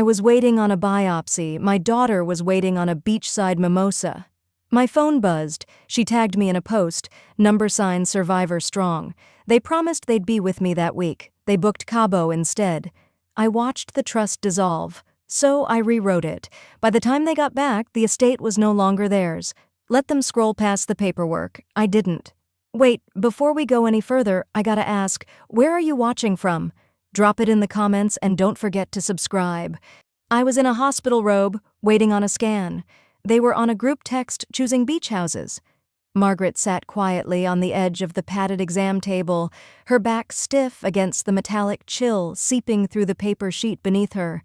was waiting on a biopsy. My daughter was waiting on a beachside mimosa. My phone buzzed. She tagged me in a post, # survivor strong. They promised they'd be with me that week. They booked Cabo instead. I watched the trust dissolve, so I rewrote it. By the time they got back, the estate was no longer theirs. Let them scroll past the paperwork. I didn't. Wait, before we go any further, I gotta ask, where are you watching from? Drop it in the comments and don't forget to subscribe. I was in a hospital robe, waiting on a scan. They were on a group text choosing beach houses. Margaret sat quietly on the edge of the padded exam table, her back stiff against the metallic chill seeping through the paper sheet beneath her.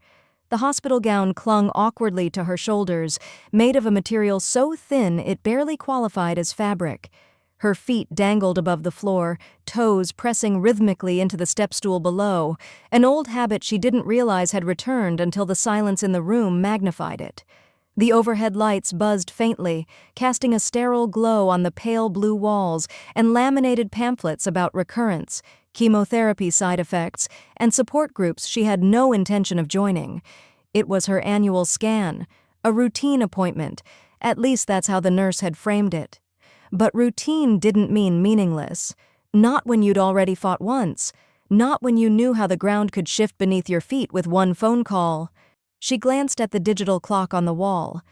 The hospital gown clung awkwardly to her shoulders, made of a material so thin it barely qualified as fabric. Her feet dangled above the floor, toes pressing rhythmically into the step-stool below, an old habit she didn't realize had returned until the silence in the room magnified it. The overhead lights buzzed faintly, casting a sterile glow on the pale blue walls and laminated pamphlets about recurrence, chemotherapy side effects, and support groups she had no intention of joining. It was her annual scan, a routine appointment. At least that's how the nurse had framed it. But routine didn't mean meaningless. Not when you'd already fought once. Not when you knew how the ground could shift beneath your feet with one phone call. She glanced at the digital clock on the wall.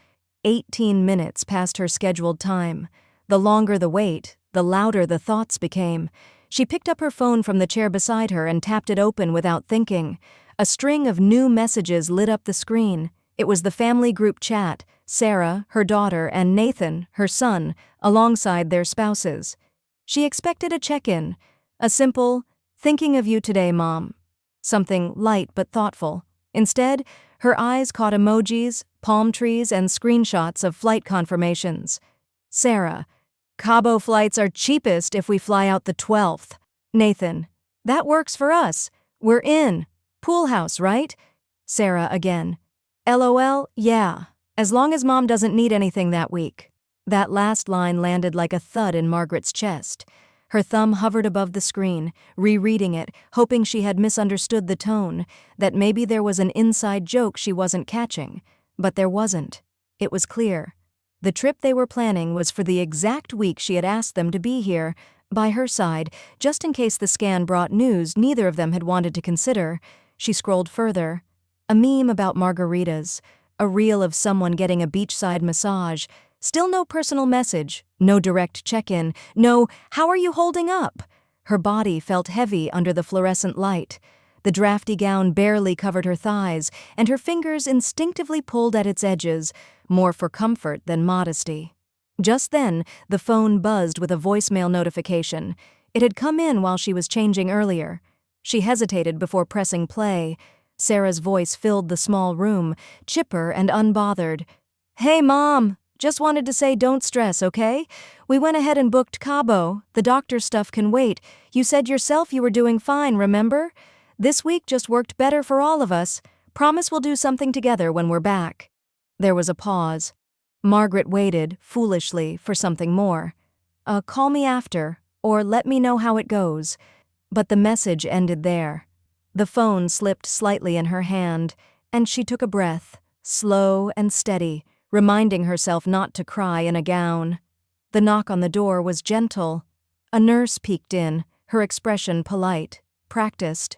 18 minutes past her scheduled time. The longer the wait, the louder the thoughts became. She picked up her phone from the chair beside her and tapped it open without thinking. A string of new messages lit up the screen. It was the family group chat, Sarah, her daughter, and Nathan, her son, alongside their spouses. She expected a check-in, a simple, "Thinking of you today, Mom." Something light but thoughtful. Instead, her eyes caught emojis, palm trees, and screenshots of flight confirmations. Sarah, "Cabo flights are cheapest if we fly out the 12th. Nathan, "That works for us. We're in. Pool house, right?" Sarah again, "LOL, yeah, as long as Mom doesn't need anything that week." That last line landed like a thud in Margaret's chest. Her thumb hovered above the screen, rereading it, hoping she had misunderstood the tone, that maybe there was an inside joke she wasn't catching. But there wasn't. It was clear. The trip they were planning was for the exact week she had asked them to be here, by her side, just in case the scan brought news neither of them had wanted to consider. She scrolled further. A meme about margaritas, a reel of someone getting a beachside massage. Still no personal message, no direct check-in, no "how are you holding up?" Her body felt heavy under the fluorescent light. The drafty gown barely covered her thighs, and her fingers instinctively pulled at its edges, more for comfort than modesty. Just then, the phone buzzed with a voicemail notification. It had come in while she was changing earlier. She hesitated before pressing play. Sarah's voice filled the small room, chipper and unbothered. "Hey, Mom! Just wanted to say don't stress, okay? We went ahead and booked Cabo. The doctor's stuff can wait. You said yourself you were doing fine, remember? This week just worked better for all of us. Promise we'll do something together when we're back." There was a pause. Margaret waited, foolishly, for something more. "Call me after, or let me know how it goes." But the message ended there. The phone slipped slightly in her hand, and she took a breath, slow and steady, reminding herself not to cry in a gown. The knock on the door was gentle. A nurse peeked in, her expression polite, practiced.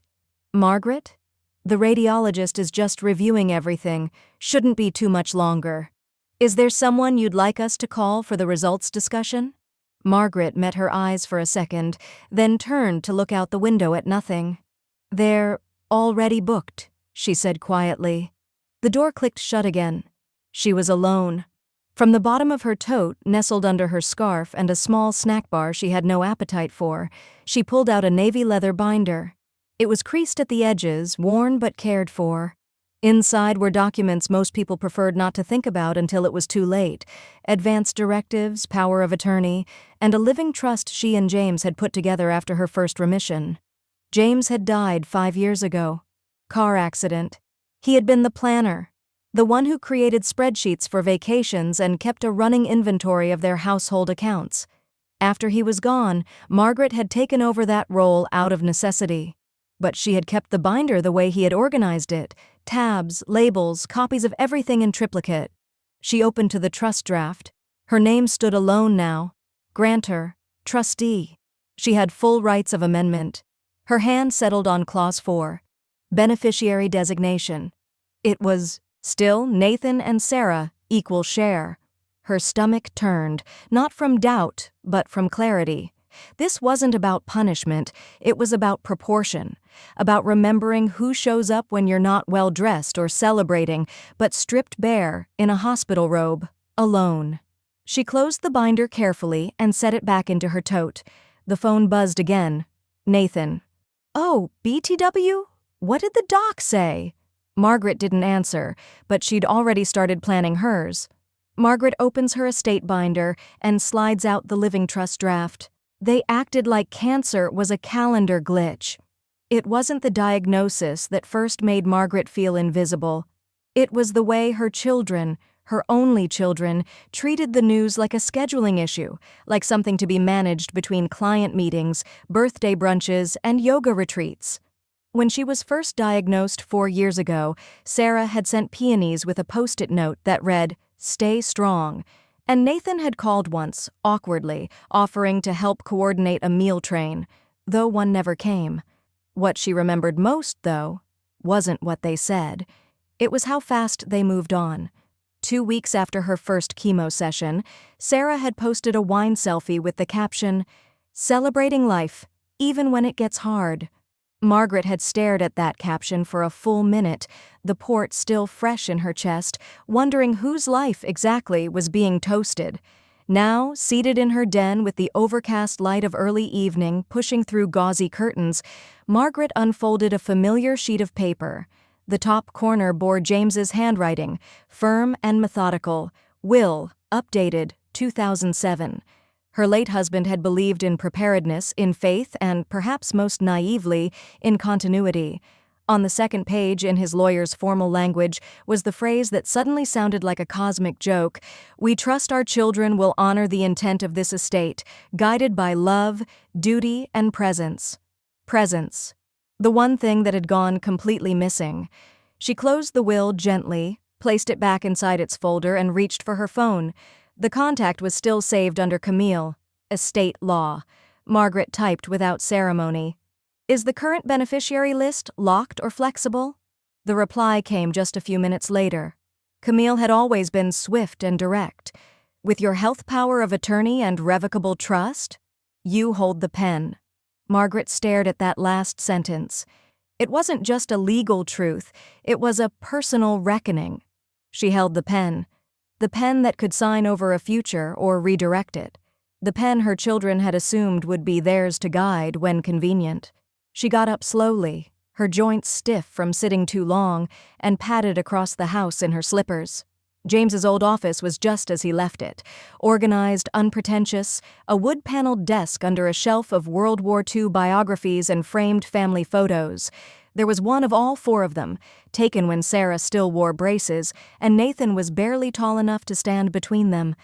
"Margaret? The radiologist is just reviewing everything. Shouldn't be too much longer. Is there someone you'd like us to call for the results discussion?" Margaret met her eyes for a second, then turned to look out the window at nothing. "They're already booked," she said quietly. The door clicked shut again. She was alone. From the bottom of her tote, nestled under her scarf and a small snack bar she had no appetite for, she pulled out a navy leather binder. It was creased at the edges, worn but cared for. Inside were documents most people preferred not to think about until it was too late: advance directives, power of attorney, and a living trust she and James had put together after her first remission. James had died 5 years ago. Car accident. He had been the planner, the one who created spreadsheets for vacations and kept a running inventory of their household accounts. After he was gone, Margaret had taken over that role out of necessity. But she had kept the binder the way he had organized it: tabs, labels, copies of everything in triplicate. She opened to the trust draft. Her name stood alone now. Grantor, trustee. She had full rights of amendment. Her hand settled on Clause 4. Beneficiary designation. It was still Nathan and Sarah, equal share. Her stomach turned, not from doubt, but from clarity. This wasn't about punishment, it was about proportion, about remembering who shows up when you're not well-dressed or celebrating, but stripped bare, in a hospital robe, alone. She closed the binder carefully and set it back into her tote. The phone buzzed again. Nathan. "Oh, BTW? What did the doc say?" Margaret didn't answer, but she'd already started planning hers. Margaret opens her estate binder and slides out the living trust draft. They acted like cancer was a calendar glitch. It wasn't the diagnosis that first made Margaret feel invisible. It was the way her children, her only children, treated the news like a scheduling issue, like something to be managed between client meetings, birthday brunches, and yoga retreats. When she was first diagnosed 4 years ago, Sarah had sent peonies with a post-it note that read, "Stay strong," and Nathan had called once, awkwardly, offering to help coordinate a meal train, though one never came. What she remembered most, though, wasn't what they said. It was how fast they moved on. 2 weeks after her first chemo session, Sarah had posted a wine selfie with the caption, "Celebrating life, even when it gets hard." Margaret had stared at that caption for a full minute, the port still fresh in her chest, wondering whose life exactly was being toasted. Now, seated in her den with the overcast light of early evening pushing through gauzy curtains, Margaret unfolded a familiar sheet of paper. The top corner bore James's handwriting, firm and methodical. Will, updated, 2007. Her late husband had believed in preparedness, in faith, and perhaps most naively, in continuity. On the second page, in his lawyer's formal language, was the phrase that suddenly sounded like a cosmic joke: "We trust our children will honor the intent of this estate, guided by love, duty, and presence." Presence. The one thing that had gone completely missing. She closed the will gently, placed it back inside its folder, and reached for her phone. The contact was still saved under Camille. Estate law. Margaret typed without ceremony. "Is the current beneficiary list locked or flexible?" The reply came just a few minutes later. Camille had always been swift and direct. "With your health power of attorney and revocable trust? You hold the pen." Margaret stared at that last sentence. It wasn't just a legal truth, it was a personal reckoning. She held the pen that could sign over a future or redirect it. The pen her children had assumed would be theirs to guide when convenient. She got up slowly, her joints stiff from sitting too long, and padded across the house in her slippers. James's old office was just as he left it, organized, unpretentious, a wood-paneled desk under a shelf of World War II biographies and framed family photos. There was one of all 4 of them, taken when Sarah still wore braces, and Nathan was barely tall enough to stand between them.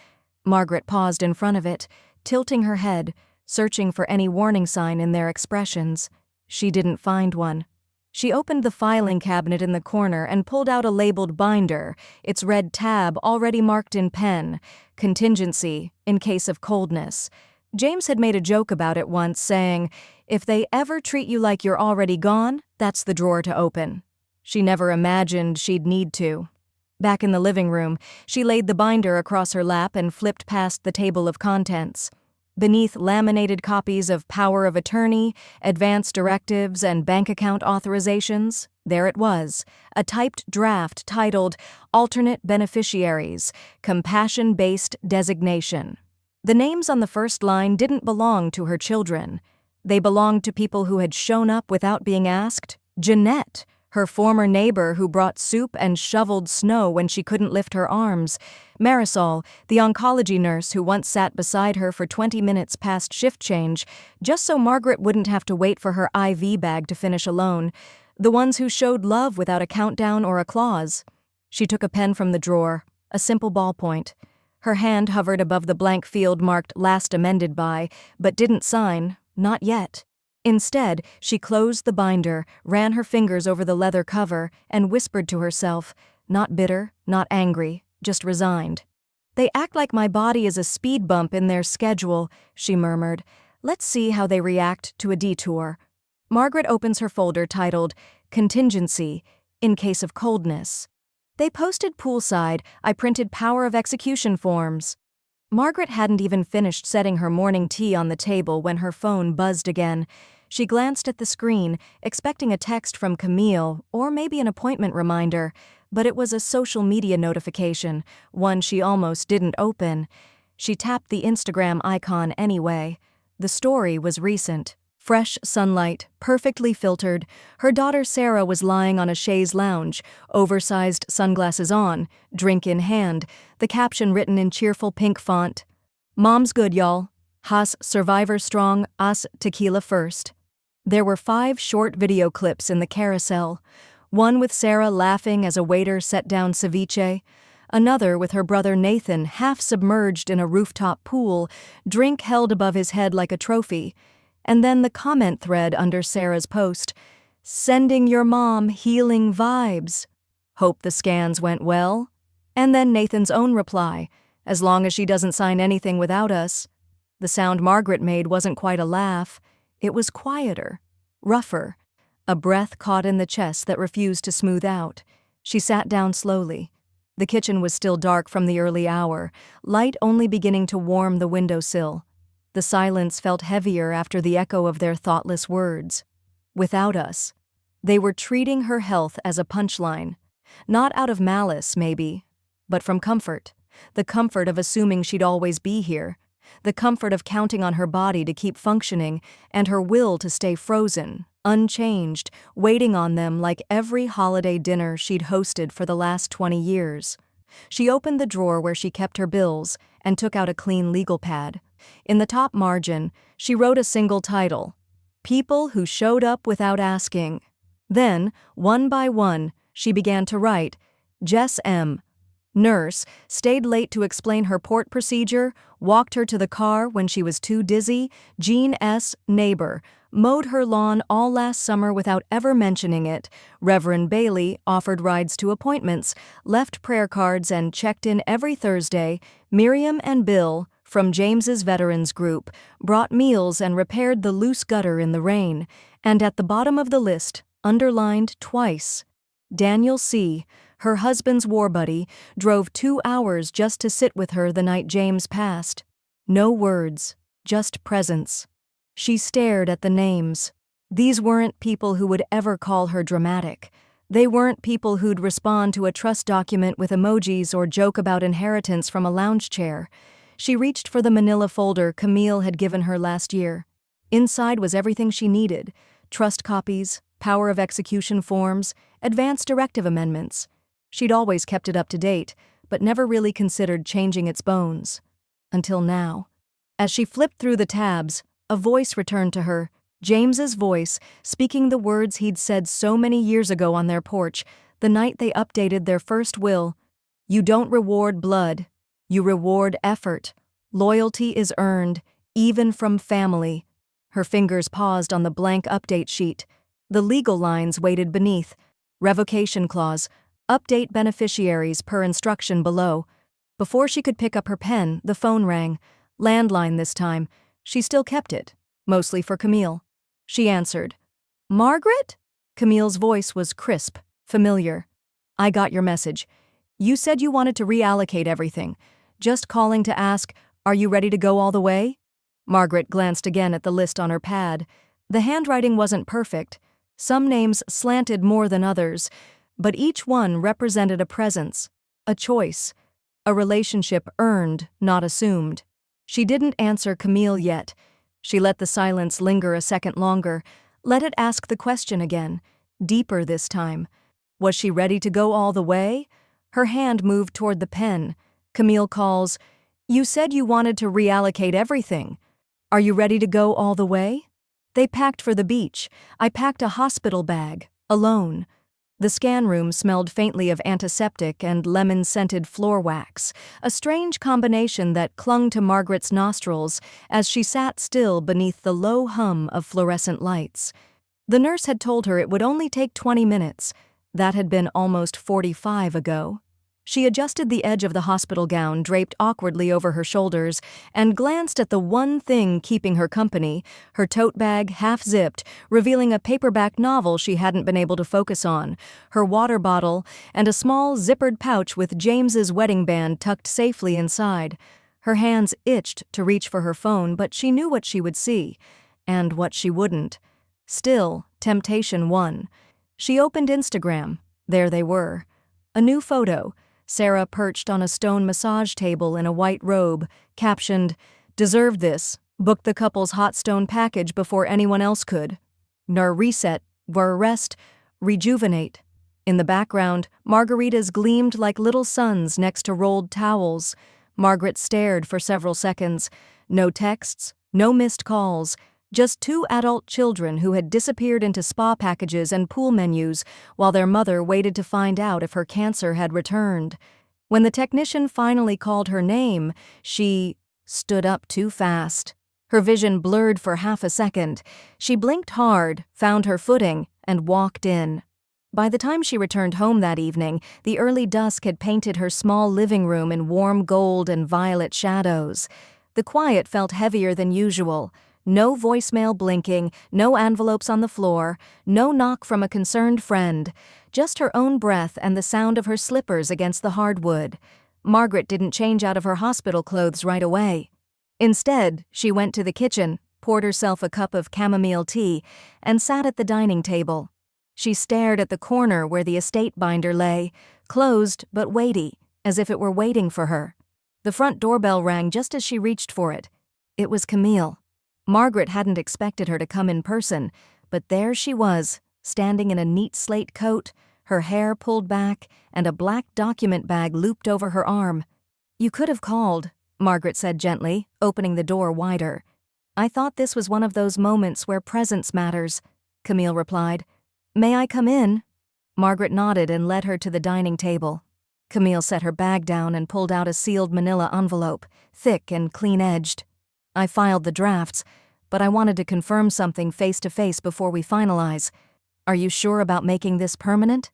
Margaret paused in front of it, tilting her head, searching for any warning sign in their expressions. She didn't find one. She opened the filing cabinet in the corner and pulled out a labeled binder, its red tab already marked in pen, "Contingency, in case of coldness." James had made a joke about it once, saying, "If they ever treat you like you're already gone, that's the drawer to open." She never imagined she'd need to. Back in the living room, she laid the binder across her lap and flipped past the table of contents. Beneath laminated copies of power of attorney, advance directives, and bank account authorizations, there it was, a typed draft titled "Alternate Beneficiaries, Compassion-Based Designation." The names on the first line didn't belong to her children. They belonged to people who had shown up without being asked. Jeanette, her former neighbor who brought soup and shoveled snow when she couldn't lift her arms. Marisol, the oncology nurse who once sat beside her for 20 minutes past shift change, just so Margaret wouldn't have to wait for her IV bag to finish alone. The ones who showed love without a countdown or a clause. She took a pen from the drawer, a simple ballpoint. Her hand hovered above the blank field marked "Last Amended By," but didn't sign, not yet. Instead, she closed the binder, ran her fingers over the leather cover, and whispered to herself, not bitter, not angry, just resigned. "They act like my body is a speed bump in their schedule," she murmured. "Let's see how they react to a detour." Margaret opens her folder titled, Contingency, in case of coldness. "They posted poolside. I printed power of execution forms." Margaret hadn't even finished setting her morning tea on the table when her phone buzzed again. She glanced at the screen, expecting a text from Camille or maybe an appointment reminder, but it was a social media notification, one she almost didn't open. She tapped the Instagram icon anyway. The story was recent. Fresh sunlight, perfectly filtered. Her daughter Sarah was lying on a chaise lounge, oversized sunglasses on, drink in hand, the caption written in cheerful pink font. "Mom's good, y'all. Haas survivor strong, us tequila first." There were 5 short video clips in the carousel. One with Sarah laughing as a waiter set down ceviche, another with her brother Nathan half submerged in a rooftop pool, drink held above his head like a trophy, and then the comment thread under Sarah's post, "Sending your mom healing vibes. Hope the scans went well." And then Nathan's own reply, "As long as she doesn't sign anything without us." The sound Margaret made wasn't quite a laugh. It was quieter, rougher, a breath caught in the chest that refused to smooth out. She sat down slowly. The kitchen was still dark from the early hour, light only beginning to warm the windowsill. The silence felt heavier after the echo of their thoughtless words. Without us. They were treating her health as a punchline. Not out of malice, maybe, but from comfort. The comfort of assuming she'd always be here. The comfort of counting on her body to keep functioning and her will to stay frozen, unchanged, waiting on them like every holiday dinner she'd hosted for the last 20 years. She opened the drawer where she kept her bills and took out a clean legal pad. In the top margin, she wrote a single title, People Who Showed Up Without Asking. Then, one by one, she began to write, Jess M. Nurse, stayed late to explain her port procedure, walked her to the car when she was too dizzy. Jean S. Neighbor, mowed her lawn all last summer without ever mentioning it. Reverend Bailey offered rides to appointments, left prayer cards and checked in every Thursday. Miriam and Bill, from James's Veterans Group, brought meals and repaired the loose gutter in the rain. And at the bottom of the list, underlined twice, Daniel C., her husband's war buddy, drove 2 hours just to sit with her the night James passed. No words, just presence. She stared at the names. These weren't people who would ever call her dramatic. They weren't people who'd respond to a trust document with emojis or joke about inheritance from a lounge chair. She reached for the manila folder Camille had given her last year. Inside was everything she needed: trust copies, power of execution forms, advance directive amendments. She'd always kept it up to date, but never really considered changing its bones. Until now. As she flipped through the tabs, a voice returned to her, James's voice, speaking the words he'd said so many years ago on their porch, the night they updated their first will. You don't reward blood. You reward effort. Loyalty is earned, even from family. Her fingers paused on the blank update sheet. The legal lines waited beneath. Revocation clause. Update beneficiaries per instruction below. Before she could pick up her pen, the phone rang. Landline this time. She still kept it, mostly for Camille. She answered. Margaret? Camille's voice was crisp, familiar. I got your message. You said you wanted to reallocate everything. Just calling to ask, are you ready to go all the way? Margaret glanced again at the list on her pad. The handwriting wasn't perfect. Some names slanted more than others, but each one represented a presence, a choice, a relationship earned, not assumed. She didn't answer Camille yet. She let the silence linger a second longer, let it ask the question again, deeper this time. Was she ready to go all the way? Her hand moved toward the pen. Camille calls, You said you wanted to reallocate everything. Are you ready to go all the way? They packed for the beach. I packed a hospital bag, alone. The scan room smelled faintly of antiseptic and lemon-scented floor wax, a strange combination that clung to Margaret's nostrils as she sat still beneath the low hum of fluorescent lights. The nurse had told her it would only take 20 minutes. That had been almost 45 ago. She adjusted the edge of the hospital gown draped awkwardly over her shoulders and glanced at the one thing keeping her company, her tote bag half-zipped, revealing a paperback novel she hadn't been able to focus on, her water bottle, and a small zippered pouch with James's wedding band tucked safely inside. Her hands itched to reach for her phone, but she knew what she would see, and what she wouldn't. Still, temptation won. She opened Instagram. There they were. A new photo. Sarah perched on a stone massage table in a white robe, captioned, "Deserved this, booked the couple's hot stone package before anyone else could. Nur reset, were rest, rejuvenate." In the background, margaritas gleamed like little suns next to rolled towels. Margaret stared for several seconds. No texts, no missed calls, just two adult children who had disappeared into spa packages and pool menus while their mother waited to find out if her cancer had returned. When the technician finally called her name, she stood up too fast. Her vision blurred for half a second. She blinked hard, found her footing, and walked in. By the time she returned home that evening, the early dusk had painted her small living room in warm gold and violet shadows. The quiet felt heavier than usual. No voicemail blinking, no envelopes on the floor, no knock from a concerned friend, just her own breath and the sound of her slippers against the hardwood. Margaret didn't change out of her hospital clothes right away. Instead, she went to the kitchen, poured herself a cup of chamomile tea, and sat at the dining table. She stared at the corner where the estate binder lay, closed but weighty, as if it were waiting for her. The front doorbell rang just as she reached for it. It was Camille. Margaret hadn't expected her to come in person, but there she was, standing in a neat slate coat, her hair pulled back, and a black document bag looped over her arm. "You could have called," Margaret said gently, opening the door wider. "I thought this was one of those moments where presence matters," Camille replied. "May I come in?" Margaret nodded and led her to the dining table. Camille set her bag down and pulled out a sealed manila envelope, thick and clean-edged. "I filed the drafts, but I wanted to confirm something face-to-face before we finalize. Are you sure about making this permanent?"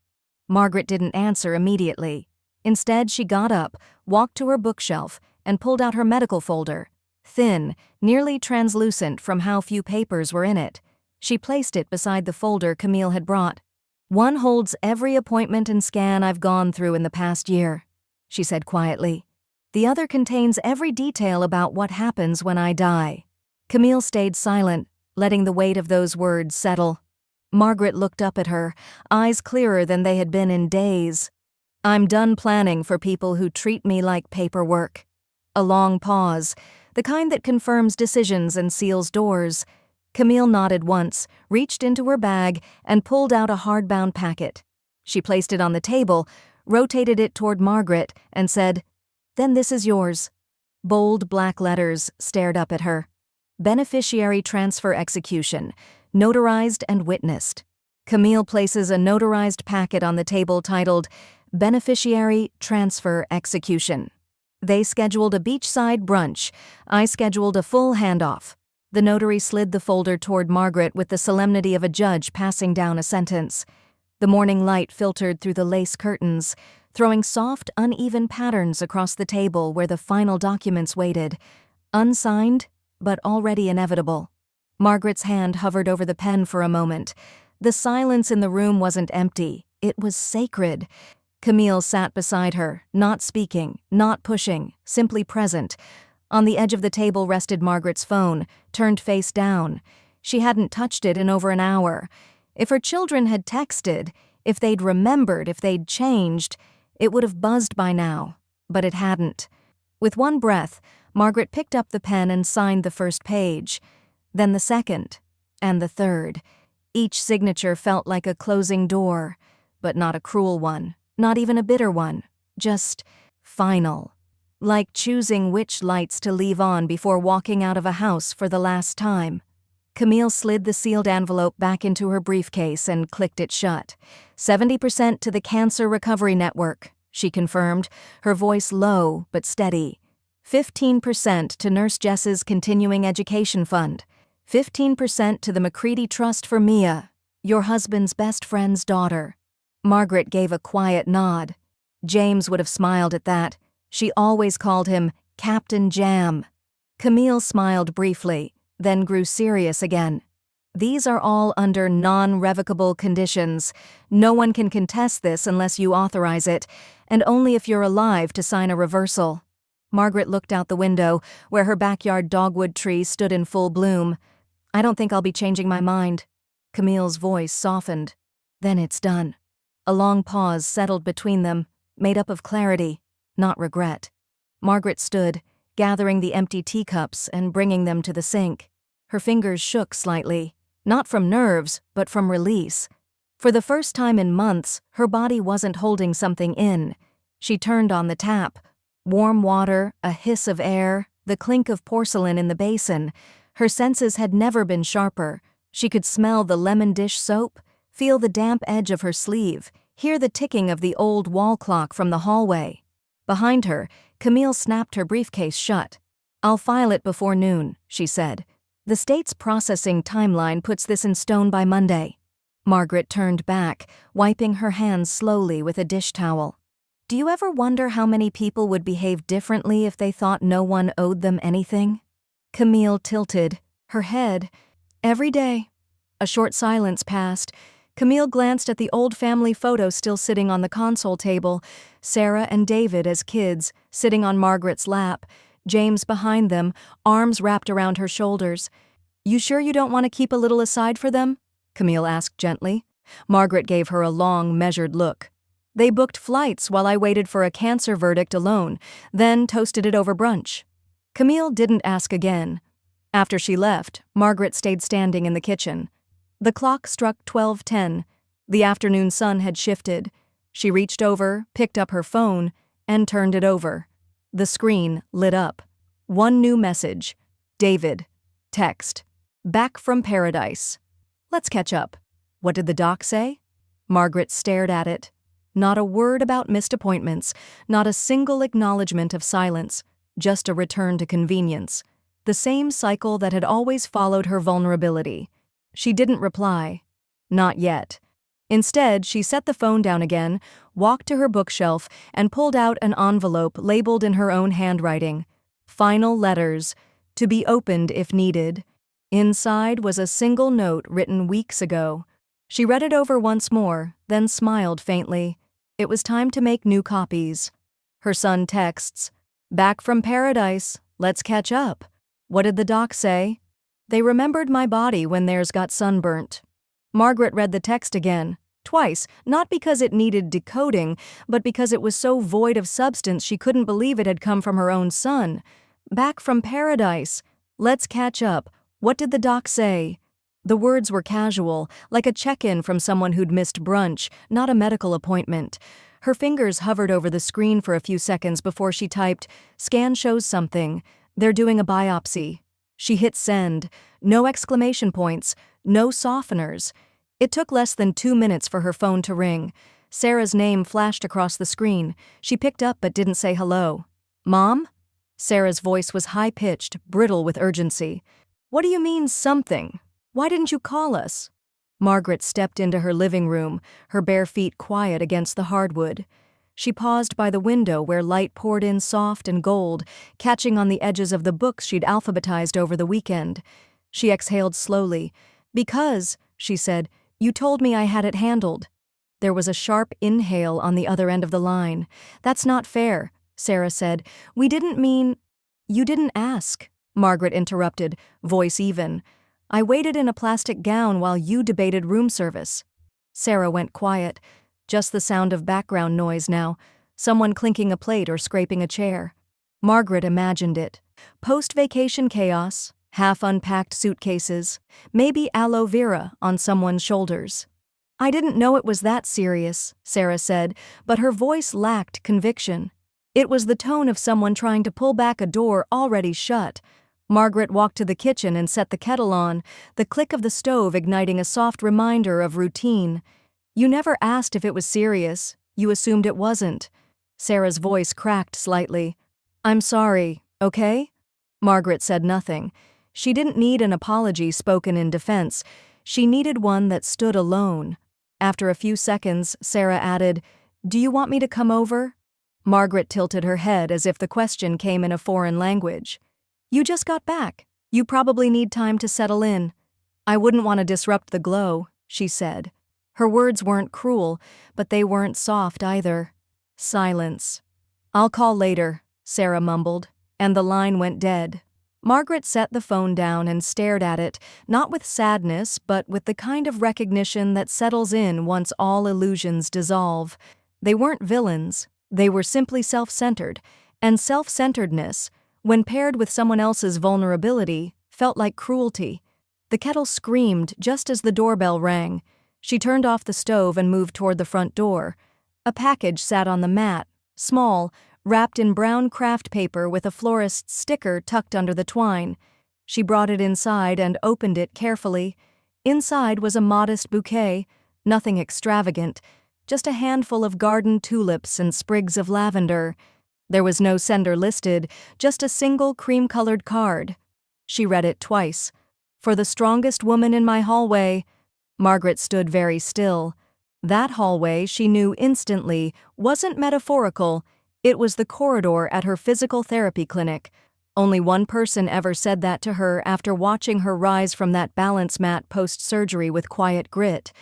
Margaret didn't answer immediately. Instead, she got up, walked to her bookshelf, and pulled out her medical folder. Thin, nearly translucent from how few papers were in it. She placed it beside the folder Camille had brought. "One holds every appointment and scan I've gone through in the past year," she said quietly. "The other contains every detail about what happens when I die." Camille stayed silent, letting the weight of those words settle. Margaret looked up at her, eyes clearer than they had been in days. "I'm done planning for people who treat me like paperwork." A long pause, the kind that confirms decisions and seals doors. Camille nodded once, reached into her bag, and pulled out a hardbound packet. She placed it on the table, rotated it toward Margaret, and said, "Then this is yours." Bold black letters stared up at her. "Beneficiary transfer execution, notarized and witnessed." Camille places a notarized packet on the table titled, "Beneficiary transfer execution." They scheduled a beachside brunch. I scheduled a full handoff. The notary slid the folder toward Margaret with the solemnity of a judge passing down a sentence. The morning light filtered through the lace curtains, throwing soft, uneven patterns across the table where the final documents waited, unsigned, but already inevitable. Margaret's hand hovered over the pen for a moment. The silence in the room wasn't empty. It was sacred. Camille sat beside her, not speaking, not pushing, simply present. On the edge of the table rested Margaret's phone, turned face down. She hadn't touched it in over an hour. If her children had texted, if they'd remembered, if they'd changed, it would have buzzed by now. But it hadn't. With one breath, Margaret picked up the pen and signed the first page. Then the second, and the third. Each signature felt like a closing door, but not a cruel one, not even a bitter one, just final. Like choosing which lights to leave on before walking out of a house for the last time. Camille slid the sealed envelope back into her briefcase and clicked it shut. 70% to the Cancer Recovery Network, she confirmed, her voice low but steady. 15% to Nurse Jess's Continuing Education Fund. 15% to the McCready Trust for Mia, your husband's best friend's daughter. Margaret gave a quiet nod. James would have smiled at that. She always called him Captain Jam. Camille smiled briefly, then grew serious again. These are all under non-revocable conditions. No one can contest this unless you authorize it, and only if you're alive to sign a reversal. Margaret looked out the window, where her backyard dogwood tree stood in full bloom. I don't think I'll be changing my mind. Camille's voice softened. Then it's done. A long pause settled between them, made up of clarity, not regret. Margaret stood, gathering the empty teacups and bringing them to the sink. Her fingers shook slightly, not from nerves, but from release. For the first time in months, her body wasn't holding something in. She turned on the tap. Warm water, a hiss of air, the clink of porcelain in the basin. Her senses had never been sharper. She could smell the lemon dish soap, feel the damp edge of her sleeve, hear the ticking of the old wall clock from the hallway. Behind her, Camille snapped her briefcase shut. I'll file it before noon, she said. The state's processing timeline puts this in stone by Monday. Margaret turned back, wiping her hands slowly with a dish towel. Do you ever wonder how many people would behave differently if they thought no one owed them anything? Camille tilted, her head. Every day. A short silence passed. Camille glanced at the old family photo still sitting on the console table, Sarah and David as kids, sitting on Margaret's lap, James behind them, arms wrapped around her shoulders. You sure you don't want to keep a little aside for them? Camille asked gently. Margaret gave her a long, measured look. They booked flights while I waited for a cancer verdict alone, then toasted it over brunch. Camille didn't ask again. After she left, Margaret stayed standing in the kitchen. The clock struck 12:10. The afternoon sun had shifted. She reached over, picked up her phone, and turned it over. The screen lit up. One new message. David. Text. Back from paradise. Let's catch up. What did the doc say? Margaret stared at it. Not a word about missed appointments, not a single acknowledgement of silence, just a return to convenience. The same cycle that had always followed her vulnerability. She didn't reply. Not yet. Instead, she set the phone down again, walked to her bookshelf, and pulled out an envelope labeled in her own handwriting. Final letters, to be opened if needed. Inside was a single note written weeks ago. She read it over once more, then smiled faintly. It was time to make new copies. Her son texts, Back from paradise, let's catch up. What did the doc say? They remembered my body when theirs got sunburnt. Margaret read the text again, twice, not because it needed decoding, but because it was so void of substance she couldn't believe it had come from her own son. Back from paradise. Let's catch up. What did the doc say? The words were casual, like a check-in from someone who'd missed brunch, not a medical appointment. Her fingers hovered over the screen for a few seconds before she typed, Scan shows something. They're doing a biopsy. She hit send. No exclamation points, no softeners. It took less than 2 minutes for her phone to ring. Sarah's name flashed across the screen. She picked up but didn't say hello. Mom? Sarah's voice was high-pitched, brittle with urgency. What do you mean, something? Why didn't you call us? Margaret stepped into her living room, her bare feet quiet against the hardwood. She paused by the window where light poured in soft and gold, catching on the edges of the books she'd alphabetized over the weekend. She exhaled slowly. Because, she said, you told me I had it handled. There was a sharp inhale on the other end of the line. That's not fair, Sarah said. We didn't mean... You didn't ask, Margaret interrupted, voice even. I waited in a plastic gown while you debated room service. Sarah went quiet. Just the sound of background noise now, someone clinking a plate or scraping a chair. Margaret imagined it. Post-vacation chaos, half-unpacked suitcases, maybe aloe vera on someone's shoulders. I didn't know it was that serious, Sarah said, but her voice lacked conviction. It was the tone of someone trying to pull back a door already shut. Margaret walked to the kitchen and set the kettle on, the click of the stove igniting a soft reminder of routine. You never asked if it was serious. You assumed it wasn't. Sarah's voice cracked slightly. I'm sorry, okay? Margaret said nothing. She didn't need an apology spoken in defense. She needed one that stood alone. After a few seconds, Sarah added, Do you want me to come over? Margaret tilted her head as if the question came in a foreign language. You just got back. You probably need time to settle in. I wouldn't want to disrupt the glow, she said. Her words weren't cruel, but they weren't soft either. Silence. I'll call later, Sarah mumbled, and the line went dead. Margaret set the phone down and stared at it, not with sadness, but with the kind of recognition that settles in once all illusions dissolve. They weren't villains. They were simply self-centered, and self-centeredness, when paired with someone else's vulnerability, felt like cruelty. The kettle screamed just as the doorbell rang. She turned off the stove and moved toward the front door. A package sat on the mat, small, wrapped in brown craft paper with a florist's sticker tucked under the twine. She brought it inside and opened it carefully. Inside was a modest bouquet, nothing extravagant, just a handful of garden tulips and sprigs of lavender. There was no sender listed, just a single cream-colored card. She read it twice. For the strongest woman in my hallway. Margaret stood very still. That hallway, she knew instantly, wasn't metaphorical. It was the corridor at her physical therapy clinic. Only one person ever said that to her after watching her rise from that balance mat post-surgery with quiet grit.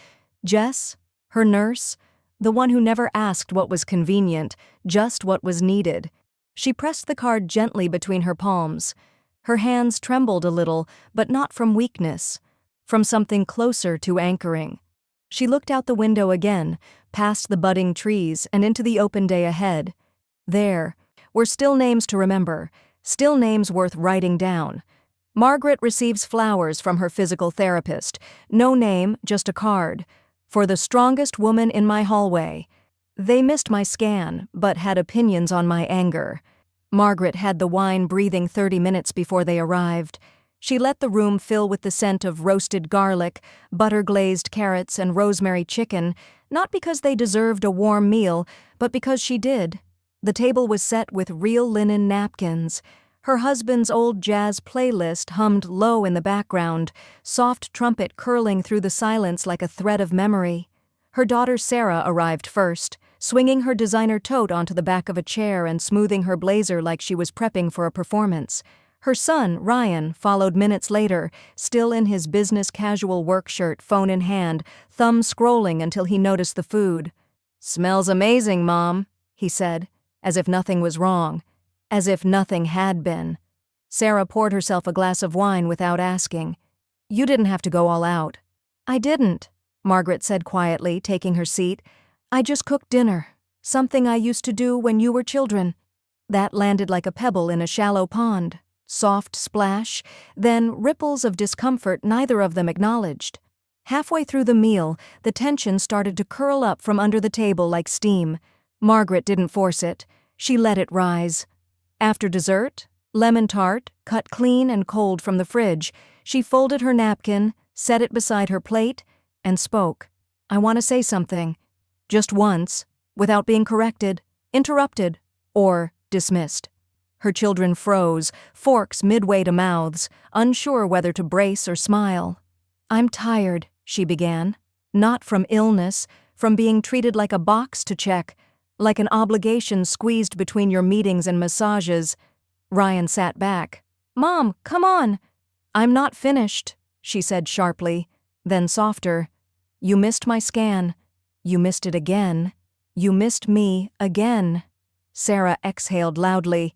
Jess, her nurse, the one who never asked what was convenient, just what was needed. She pressed the card gently between her palms. Her hands trembled a little, but not from weakness, from something closer to anchoring. She looked out the window again, past the budding trees and into the open day ahead. There were still names to remember, still names worth writing down. Margaret receives flowers from her physical therapist. No name, just a card. For the strongest woman in my hallway. They missed my scan, but had opinions on my anger. Margaret had the wine breathing 30 minutes before they arrived. She let the room fill with the scent of roasted garlic, butter-glazed carrots, and rosemary chicken, not because they deserved a warm meal, but because she did. The table was set with real linen napkins. Her husband's old jazz playlist hummed low in the background, soft trumpet curling through the silence like a thread of memory. Her daughter Sarah arrived first, swinging her designer tote onto the back of a chair and smoothing her blazer like she was prepping for a performance. Her son, Ryan, followed minutes later, still in his business casual work shirt, phone in hand, thumb scrolling until he noticed the food. "Smells amazing, Mom," he said, as if nothing was wrong. As if nothing had been. Sarah poured herself a glass of wine without asking. "You didn't have to go all out." "I didn't," Margaret said quietly, taking her seat. "I just cooked dinner. Something I used to do when you were children." That landed like a pebble in a shallow pond. Soft splash, then ripples of discomfort neither of them acknowledged. Halfway through the meal, the tension started to curl up from under the table like steam. Margaret didn't force it. She let it rise. After dessert, lemon tart, cut clean and cold from the fridge, she folded her napkin, set it beside her plate, and spoke. "I want to say something." Just once, without being corrected, interrupted, or dismissed. Her children froze, forks midway to mouths, unsure whether to brace or smile. "I'm tired," she began. Not from illness, from being treated like a box to check, like an obligation squeezed between your meetings and massages. Ryan sat back. "Mom, come on." "I'm not finished," she said sharply, then softer. "You missed my scan. You missed it again. You missed me again." Sarah exhaled loudly.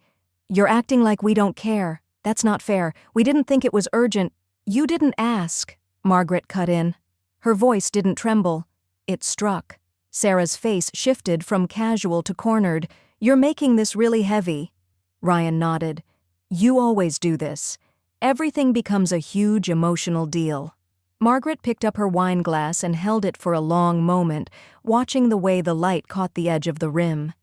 "You're acting like we don't care. That's not fair. We didn't think it was urgent." "You didn't ask," Margaret cut in. Her voice didn't tremble. It struck. Sarah's face shifted from casual to cornered. "You're making this really heavy." Ryan nodded. "You always do this. Everything becomes a huge emotional deal." Margaret picked up her wine glass and held it for a long moment, watching the way the light caught the edge of the rim.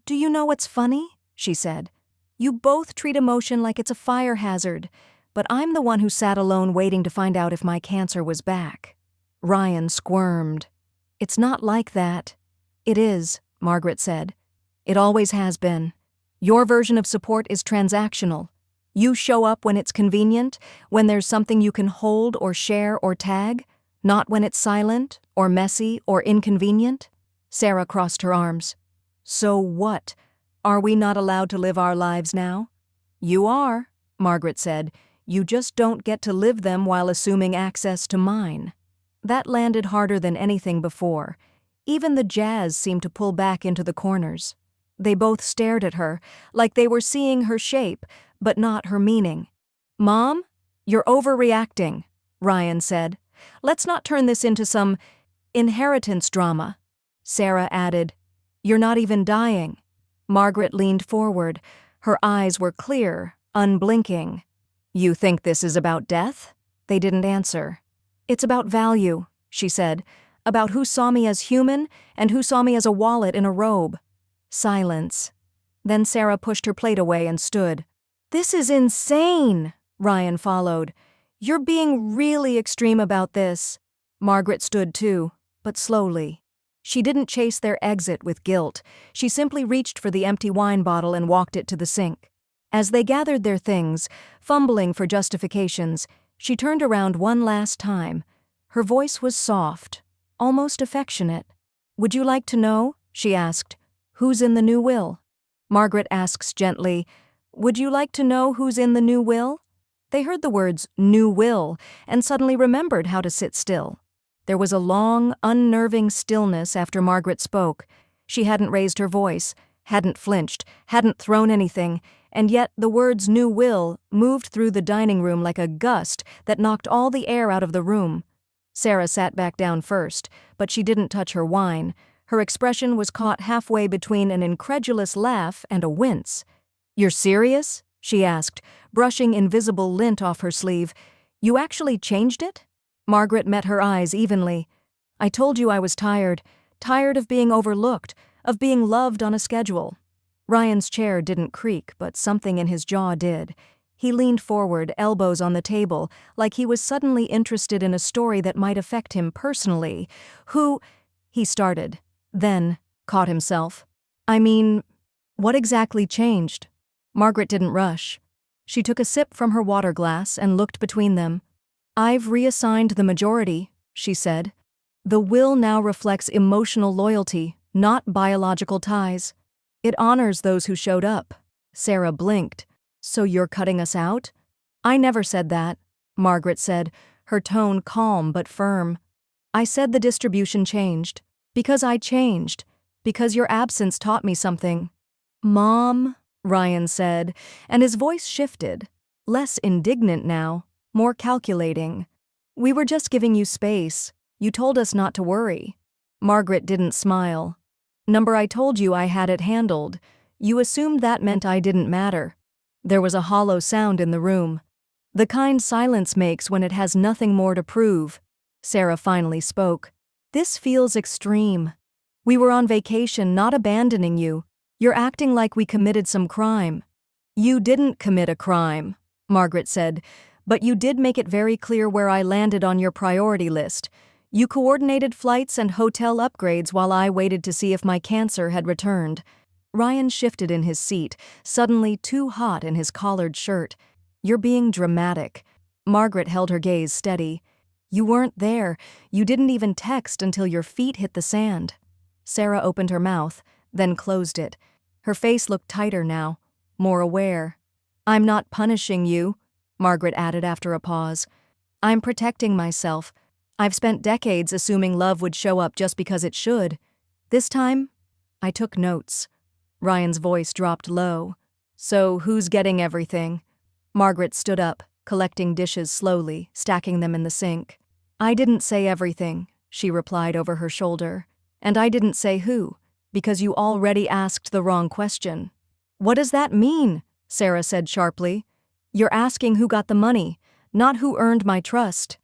"Do you know what's funny?" she said. "You both treat emotion like it's a fire hazard. but I'm the one who sat alone waiting to find out if my cancer was back. Ryan squirmed. It's not like that. It is, Margaret said. It always has been. Your version of support is transactional. You show up when it's convenient, when there's something you can hold or share or tag, not when it's silent or messy or inconvenient. Sarah crossed her arms. So what? Are we not allowed to live our lives now? You are, Margaret said. You just don't get to live them while assuming access to mine. That landed harder than anything before. Even the jazz seemed to pull back into the corners. They both stared at her, like they were seeing her shape, but not her meaning. Mom, you're overreacting, Ryan said. Let's not turn this into some inheritance drama. Sarah added, You're not even dying. Margaret leaned forward. Her eyes were clear, unblinking. You think this is about death? They didn't answer. It's about value, she said, about who saw me as human and who saw me as a wallet in a robe. Silence. Then Sarah pushed her plate away and stood. This is insane, Ryan followed. You're being really extreme about this. Margaret stood too, but slowly. She didn't chase their exit with guilt. She simply reached for the empty wine bottle and walked it to the sink. As they gathered their things, fumbling for justifications, she turned around one last time. Her voice was soft, almost affectionate. Would you like to know, she asked, who's in the new will? Margaret asks gently, Would you like to know who's in the new will? They heard the words new will and suddenly remembered how to sit still. There was a long, unnerving stillness after Margaret spoke. She hadn't raised her voice, hadn't flinched, hadn't thrown anything, and yet the words new will moved through the dining room like a gust that knocked all the air out of the room. Sarah sat back down first, but she didn't touch her wine. Her expression was caught halfway between an incredulous laugh and a wince. You're serious? She asked, brushing invisible lint off her sleeve. You actually changed it? Margaret met her eyes evenly. I told you I was tired of being overlooked, of being loved on a schedule. Ryan's chair didn't creak, but something in his jaw did. He leaned forward, elbows on the table, like he was suddenly interested in a story that might affect him personally. He started, then caught himself. I mean, what exactly changed? Margaret didn't rush. She took a sip from her water glass and looked between them. I've reassigned the majority, she said. The will now reflects emotional loyalty, not biological ties. It honors those who showed up. Sarah blinked. So you're cutting us out? I never said that, Margaret said, her tone calm but firm. I said the distribution changed. Because I changed. Because your absence taught me something. Mom, Ryan said, and his voice shifted. Less indignant now, more calculating. We were just giving you space. You told us not to worry. Margaret didn't smile. Number, I told you I had it handled. You assumed that meant I didn't matter. There was a hollow sound in the room. The kind silence makes when it has nothing more to prove. Sarah finally spoke. This feels extreme. We were on vacation, not abandoning you. You're acting like we committed some crime. You didn't commit a crime, Margaret said, but you did make it very clear where I landed on your priority list. You coordinated flights and hotel upgrades while I waited to see if my cancer had returned. Ryan shifted in his seat, suddenly too hot in his collared shirt. You're being dramatic. Margaret held her gaze steady. You weren't there. You didn't even text until your feet hit the sand. Sarah opened her mouth, then closed it. Her face looked tighter now, more aware. I'm not punishing you, Margaret added after a pause. I'm protecting myself. I've spent decades assuming love would show up just because it should. This time, I took notes. Ryan's voice dropped low. So who's getting everything? Margaret stood up, collecting dishes slowly, stacking them in the sink. I didn't say everything, she replied over her shoulder. And I didn't say who, because you already asked the wrong question. What does that mean? Sarah said sharply. You're asking who got the money, not who earned my trust.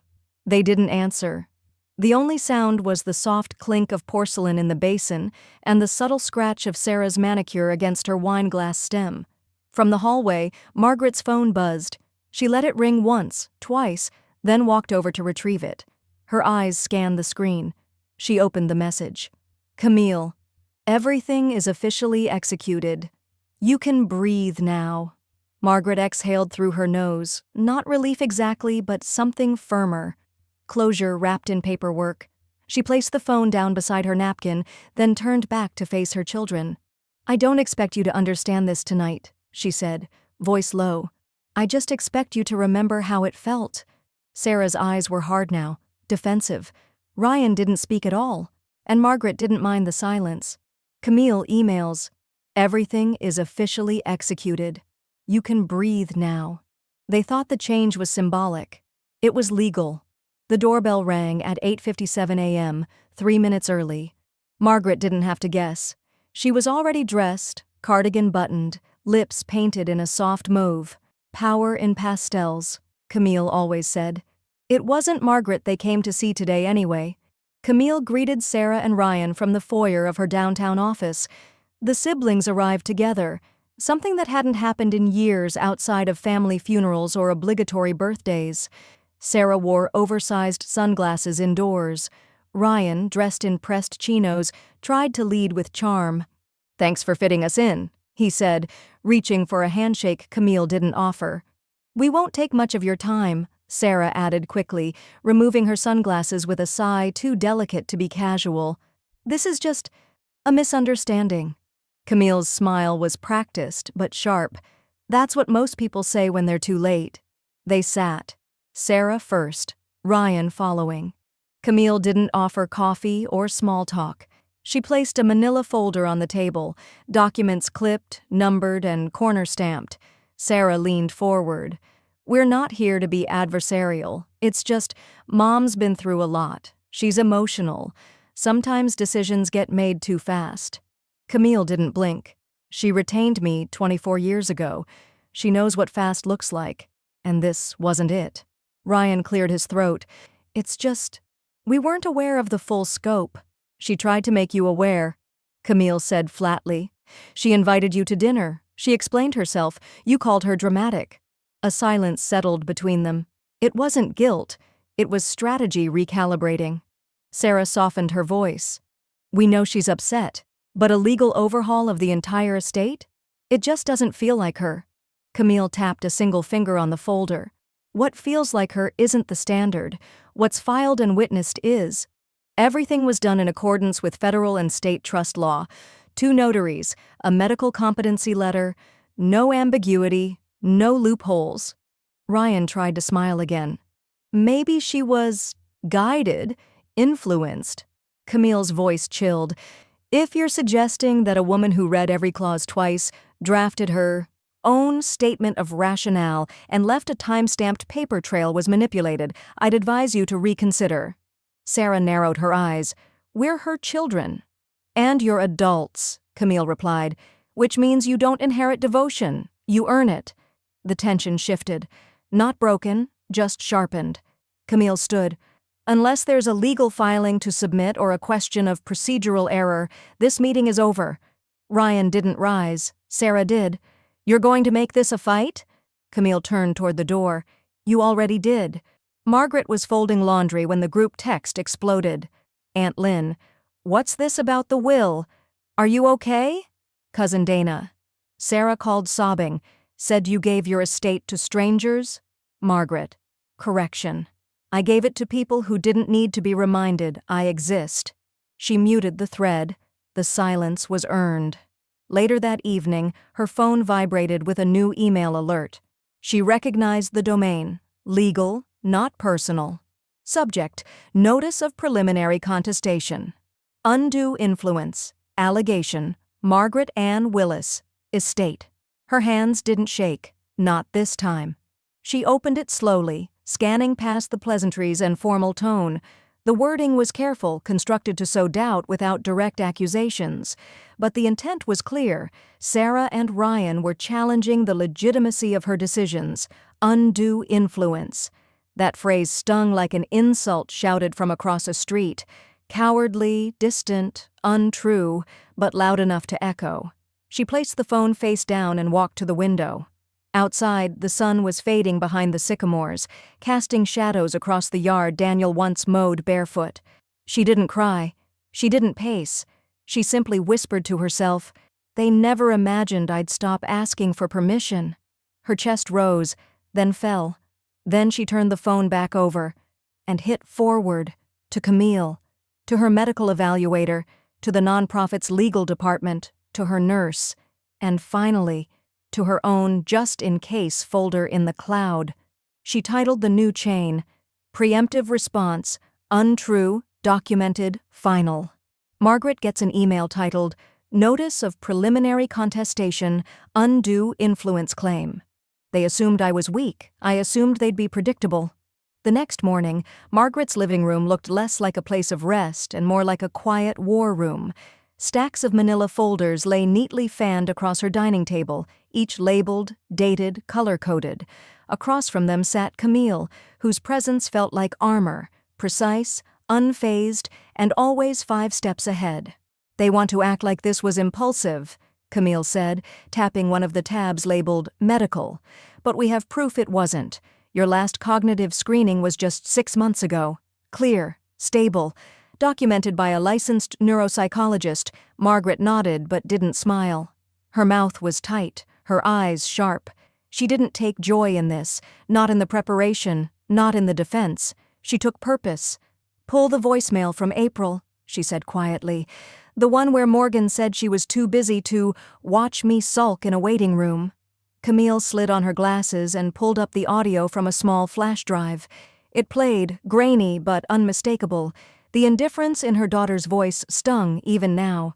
They didn't answer. The only sound was the soft clink of porcelain in the basin and the subtle scratch of Sarah's manicure against her wine glass stem. From the hallway, Margaret's phone buzzed. She let it ring once, twice, then walked over to retrieve it. Her eyes scanned the screen. She opened the message. Camille, everything is officially executed. You can breathe now. Margaret exhaled through her nose, not relief exactly, but something firmer. Closure wrapped in paperwork. She placed the phone down beside her napkin, then turned back to face her children. I don't expect you to understand this tonight, she said, voice low. I just expect you to remember how it felt. Sarah's eyes were hard now, defensive. Ryan didn't speak at all, and Margaret didn't mind the silence. Camille emails, everything is officially executed. You can breathe now. They thought the change was symbolic. It was legal. The doorbell rang at 8:57 a.m., 3 minutes early. Margaret didn't have to guess. She was already dressed, cardigan buttoned, lips painted in a soft mauve. Power in pastels, Camille always said. It wasn't Margaret they came to see today anyway. Camille greeted Sarah and Ryan from the foyer of her downtown office. The siblings arrived together, something that hadn't happened in years outside of family funerals or obligatory birthdays. Sarah wore oversized sunglasses indoors. Ryan, dressed in pressed chinos, tried to lead with charm. Thanks for fitting us in, he said, reaching for a handshake Camille didn't offer. We won't take much of your time, Sarah added quickly, removing her sunglasses with a sigh too delicate to be casual. This is just a misunderstanding. Camille's smile was practiced but sharp. That's what most people say when they're too late. They sat. Sarah first, Ryan following. Camille didn't offer coffee or small talk. She placed a manila folder on the table, documents clipped, numbered, and corner-stamped. Sarah leaned forward. We're not here to be adversarial. It's just, Mom's been through a lot. She's emotional. Sometimes decisions get made too fast. Camille didn't blink. She retained me 24 years ago. She knows what fast looks like. And this wasn't it. Ryan cleared his throat. It's just, we weren't aware of the full scope. She tried to make you aware, Camille said flatly. She invited you to dinner. She explained herself. You called her dramatic. A silence settled between them. It wasn't guilt. It was strategy recalibrating. Sarah softened her voice. We know she's upset, but a legal overhaul of the entire estate? It just doesn't feel like her. Camille tapped a single finger on the folder. What feels like her isn't the standard. What's filed and witnessed is. Everything was done in accordance with federal and state trust law. 2 notaries, a medical competency letter, no ambiguity, no loopholes. Ryan tried to smile again. Maybe she was guided, influenced. Camille's voice chilled. If you're suggesting that a woman who read every clause twice, drafted her own statement of rationale, and left a time-stamped paper trail was manipulated, I'd advise you to reconsider. Sarah narrowed her eyes. We're her children. And you're adults, Camille replied, which means you don't inherit devotion. You earn it. The tension shifted. Not broken, just sharpened. Camille stood. Unless there's a legal filing to submit or a question of procedural error, this meeting is over. Ryan didn't rise. Sarah did. You're going to make this a fight? Camille turned toward the door. You already did. Margaret was folding laundry when the group text exploded. Aunt Lynn. What's this about the will? Are you okay? Cousin Dana. Sarah called sobbing. Said you gave your estate to strangers? Margaret. Correction. I gave it to people who didn't need to be reminded I exist. She muted the thread. The silence was earned. Later that evening, her phone vibrated with a new email alert. She recognized the domain. Legal, not personal. Subject, Notice of Preliminary Contestation. Undue influence. Allegation. Margaret Ann Willis. Estate. Her hands didn't shake. Not this time. She opened it slowly, scanning past the pleasantries and formal tone. The wording was careful, constructed to sow doubt without direct accusations. But the intent was clear. Sarah and Ryan were challenging the legitimacy of her decisions. Undue influence. That phrase stung like an insult shouted from across a street. Cowardly, distant, untrue, but loud enough to echo. She placed the phone face down and walked to the window. Outside, the sun was fading behind the sycamores, casting shadows across the yard Daniel once mowed barefoot. She didn't cry. She didn't pace. She simply whispered to herself, "They never imagined I'd stop asking for permission." Her chest rose, then fell. Then she turned the phone back over and hit forward to Camille, to her medical evaluator, to the nonprofit's legal department, to her nurse, and finally, to her own just-in-case folder in the cloud. She titled the new chain, Preemptive Response, Untrue, Documented, Final. Margaret gets an email titled, Notice of Preliminary Contestation, Undue Influence Claim. They assumed I was weak. I assumed they'd be predictable. The next morning, Margaret's living room looked less like a place of rest and more like a quiet war room. Stacks of manila folders lay neatly fanned across her dining table, each labeled, dated, color-coded. Across from them sat Camille, whose presence felt like armor, precise, unfazed, and always 5 steps ahead. "They want to act like this was impulsive," Camille said, tapping one of the tabs labeled medical. "But we have proof it wasn't. Your last cognitive screening was just 6 months ago. Clear, stable, documented by a licensed neuropsychologist." Margaret nodded but didn't smile. Her mouth was tight, her eyes sharp. She didn't take joy in this, not in the preparation, not in the defense. She took purpose. "Pull the voicemail from April," she said quietly. "The one where Morgan said she was too busy to watch me sulk in a waiting room." Camille slid on her glasses and pulled up the audio from a small flash drive. It played, grainy but unmistakable. The indifference in her daughter's voice stung even now.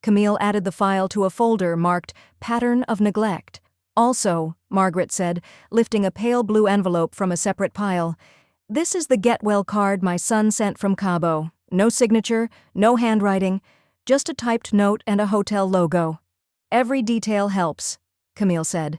Camille added the file to a folder marked Pattern of Neglect. "Also," Margaret said, lifting a pale blue envelope from a separate pile, "this is the get well card my son sent from Cabo. No signature, no handwriting, just a typed note and a hotel logo. Every detail helps," Camille said.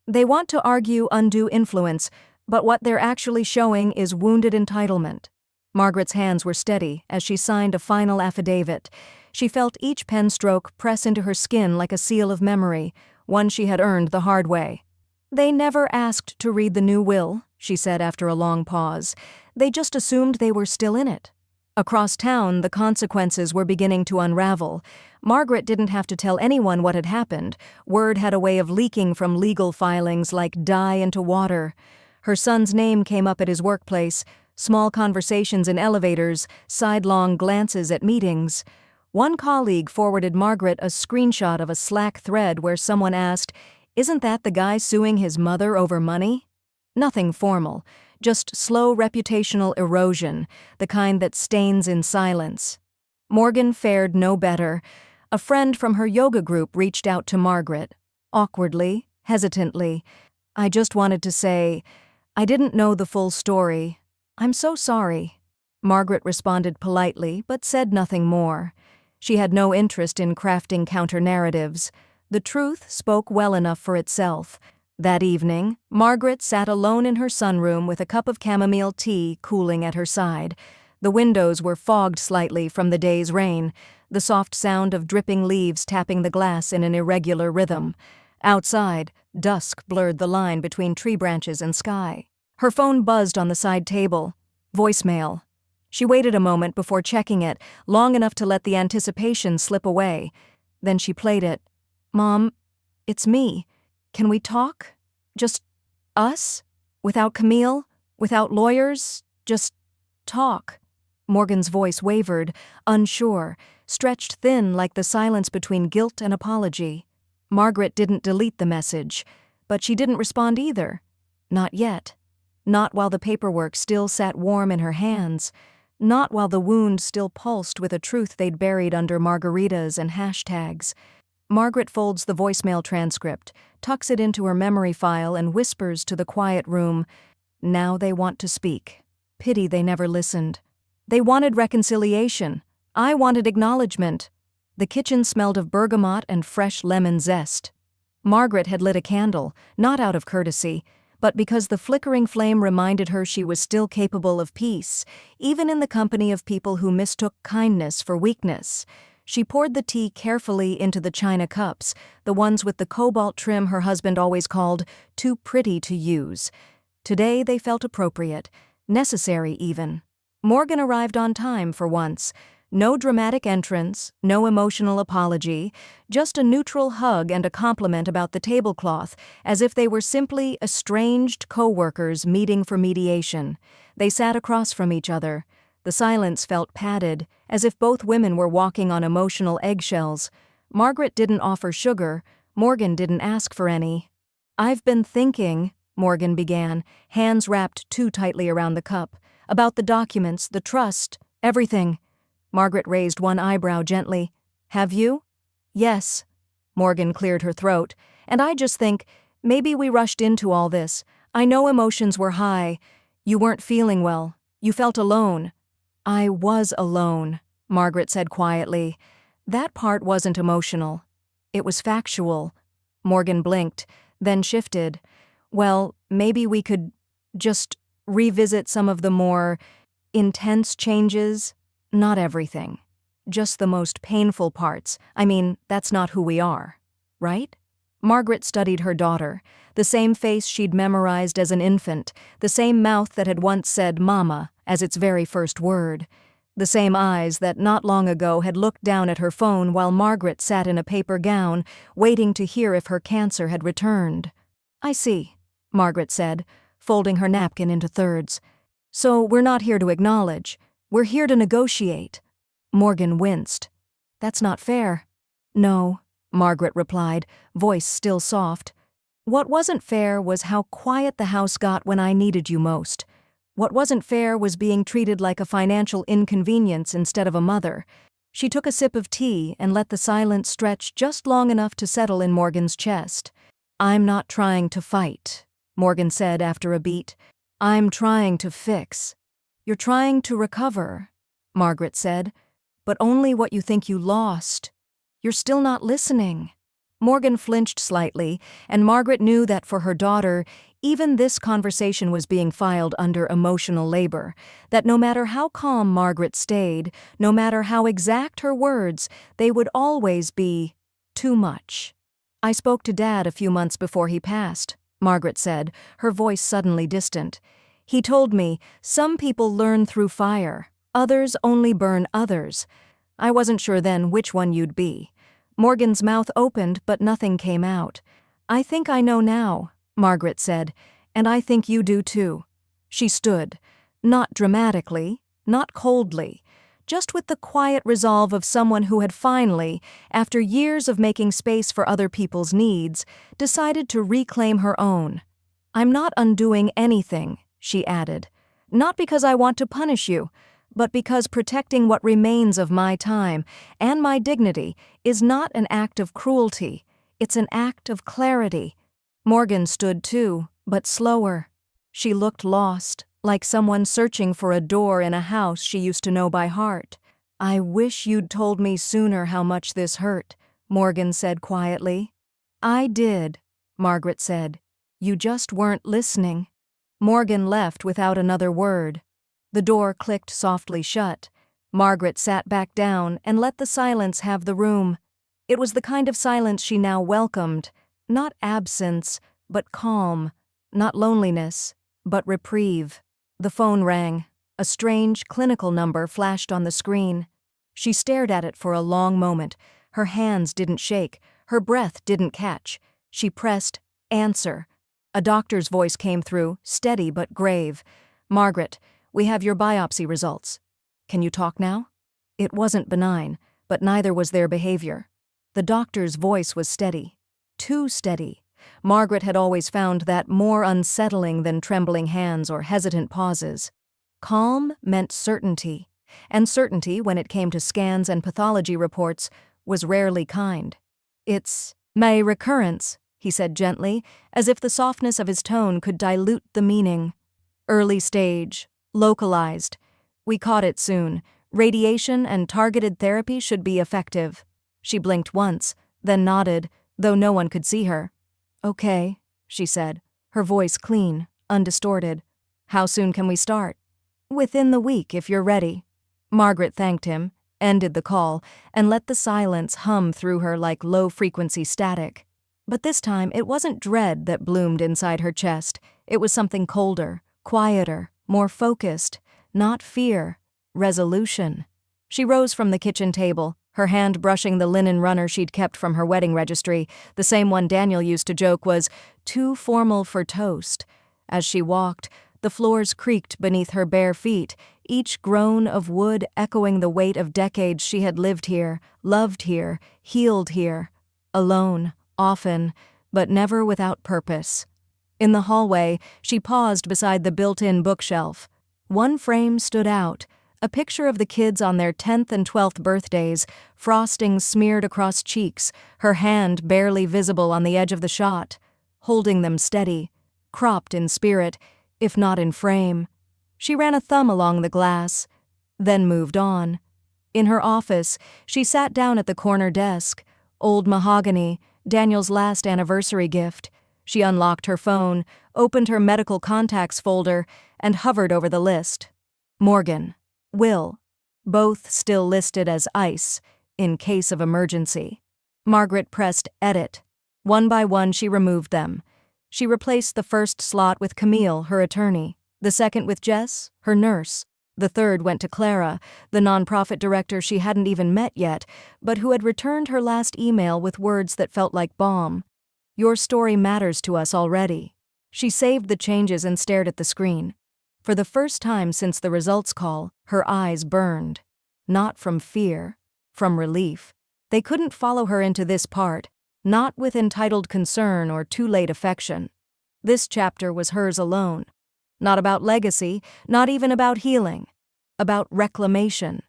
"They want to argue undue influence, but what they're actually showing is wounded entitlement." Margaret's hands were steady as she signed a final affidavit. She felt each pen stroke press into her skin like a seal of memory, one she had earned the hard way. "They never asked to read the new will," she said after a long pause. "They just assumed they were still in it." Across town, the consequences were beginning to unravel. Margaret didn't have to tell anyone what had happened. Word had a way of leaking from legal filings like dye into water. Her son's name came up at his workplace, small conversations in elevators, sidelong glances at meetings. One colleague forwarded Margaret a screenshot of a Slack thread where someone asked, "Isn't that the guy suing his mother over money?" Nothing formal, just slow reputational erosion, the kind that stains in silence. Morgan fared no better. A friend from her yoga group reached out to Margaret, awkwardly, hesitantly. "I just wanted to say, I didn't know the full story. I'm so sorry." Margaret responded politely, but said nothing more. She had no interest in crafting counter-narratives. The truth spoke well enough for itself. That evening, Margaret sat alone in her sunroom with a cup of chamomile tea cooling at her side. The windows were fogged slightly from the day's rain, the soft sound of dripping leaves tapping the glass in an irregular rhythm. Outside, dusk blurred the line between tree branches and sky. Her phone buzzed on the side table. Voicemail. She waited a moment before checking it, long enough to let the anticipation slip away. Then she played it. "Mom, it's me. Can we talk? Just us? Without Camille? Without lawyers? Just talk." Morgan's voice wavered, unsure, stretched thin like the silence between guilt and apology. Margaret didn't delete the message, but she didn't respond either. Not yet. Not while the paperwork still sat warm in her hands. Not while the wound still pulsed with a truth they'd buried under margaritas and hashtags. Margaret folds the voicemail transcript, tucks it into her memory file, and whispers to the quiet room, "Now they want to speak. Pity they never listened. They wanted reconciliation. I wanted acknowledgement." The kitchen smelled of bergamot and fresh lemon zest. Margaret had lit a candle, not out of courtesy, but because the flickering flame reminded her she was still capable of peace, even in the company of people who mistook kindness for weakness. She poured the tea carefully into the china cups, the ones with the cobalt trim her husband always called too pretty to use. Today they felt appropriate, necessary even. Morgan arrived on time for once. No dramatic entrance, no emotional apology, just a neutral hug and a compliment about the tablecloth, as if they were simply estranged co-workers meeting for mediation. They sat across from each other. The silence felt padded, as if both women were walking on emotional eggshells. Margaret didn't offer sugar. Morgan didn't ask for any. "I've been thinking," Morgan began, hands wrapped too tightly around the cup, "about the documents, the trust, everything." Margaret raised one eyebrow gently. "Have you?" "Yes." Morgan cleared her throat. "And I just think, maybe we rushed into all this. I know emotions were high. You weren't feeling well. You felt alone." "I was alone," Margaret said quietly. "That part wasn't emotional. It was factual." Morgan blinked, then shifted. "Well, maybe we could just revisit some of the more intense changes. Not everything. Just the most painful parts. I mean, that's not who we are, right?" Margaret studied her daughter. The same face she'd memorized as an infant, the same mouth that had once said "mama" as its very first word, the same eyes that not long ago had looked down at her phone while Margaret sat in a paper gown, waiting to hear if her cancer had returned. "I see," Margaret said, folding her napkin into thirds. "So we're not here to acknowledge. We're here to negotiate." Morgan winced. "That's not fair." "No," Margaret replied, voice still soft. "What wasn't fair was how quiet the house got when I needed you most. What wasn't fair was being treated like a financial inconvenience instead of a mother." She took a sip of tea and let the silence stretch just long enough to settle in Morgan's chest. "I'm not trying to fight," Morgan said after a beat. "I'm trying to fix." "You're trying to recover," Margaret said, "but only what you think you lost. You're still not listening." Morgan flinched slightly, and Margaret knew that for her daughter, even this conversation was being filed under emotional labor, that no matter how calm Margaret stayed, no matter how exact her words, they would always be too much. "I spoke to Dad a few months before he passed," Margaret said, her voice suddenly distant. "He told me, some people learn through fire, others only burn others. I wasn't sure then which one you'd be." Morgan's mouth opened, but nothing came out. "I think I know now," Margaret said, "and I think you do too." She stood, not dramatically, not coldly, just with the quiet resolve of someone who had finally, after years of making space for other people's needs, decided to reclaim her own. "I'm not undoing anything," she added. "Not because I want to punish you, but because protecting what remains of my time and my dignity is not an act of cruelty, it's an act of clarity." Morgan stood too, but slower. She looked lost, like someone searching for a door in a house she used to know by heart. "I wish you'd told me sooner how much this hurt," Morgan said quietly. "I did," Margaret said. "You just weren't listening." Morgan left without another word. The door clicked softly shut. Margaret sat back down and let the silence have the room. It was the kind of silence she now welcomed, not absence, but calm, not loneliness, but reprieve. The phone rang. A strange, clinical number flashed on the screen. She stared at it for a long moment. Her hands didn't shake, her breath didn't catch. She pressed "Answer." A doctor's voice came through, steady but grave. "Margaret, we have your biopsy results. Can you talk now?" It wasn't benign, but neither was their behavior. The doctor's voice was steady. Too steady. Margaret had always found that more unsettling than trembling hands or hesitant pauses. Calm meant certainty, and certainty, when it came to scans and pathology reports, was rarely kind. "It's my recurrence," he said gently, as if the softness of his tone could dilute the meaning. "Early stage. Localized. We caught it soon. Radiation and targeted therapy should be effective." She blinked once, then nodded, though no one could see her. "Okay," she said, her voice clean, undistorted. "How soon can we start?" "Within the week, if you're ready." Margaret thanked him, ended the call, and let the silence hum through her like low-frequency static. But this time, it wasn't dread that bloomed inside her chest. It was something colder, quieter, more focused. Not fear, resolution. She rose from the kitchen table, her hand brushing the linen runner she'd kept from her wedding registry, the same one Daniel used to joke was too formal for toast. As she walked, the floors creaked beneath her bare feet, each groan of wood echoing the weight of decades she had lived here, loved here, healed here. Alone, often, but never without purpose. In the hallway, she paused beside the built-in bookshelf. One frame stood out, a picture of the kids on their 10th and 12th birthdays, frosting smeared across cheeks, her hand barely visible on the edge of the shot, holding them steady, cropped in spirit, if not in frame. She ran a thumb along the glass, then moved on. In her office, she sat down at the corner desk, old mahogany, Daniel's last anniversary gift. She unlocked her phone, opened her medical contacts folder, and hovered over the list. Morgan, Will, both still listed as ICE, in case of emergency. Margaret pressed Edit. One by one she removed them. She replaced the first slot with Camille, her attorney, the second with Jess, her nurse. The third went to Clara, the nonprofit director she hadn't even met yet, but who had returned her last email with words that felt like balm. Your story matters to us already. She saved the changes and stared at the screen. For the first time since the results call, her eyes burned. Not from fear, from relief. They couldn't follow her into this part, not with entitled concern or too late affection. This chapter was hers alone. Not about legacy, not even about healing. About reclamation.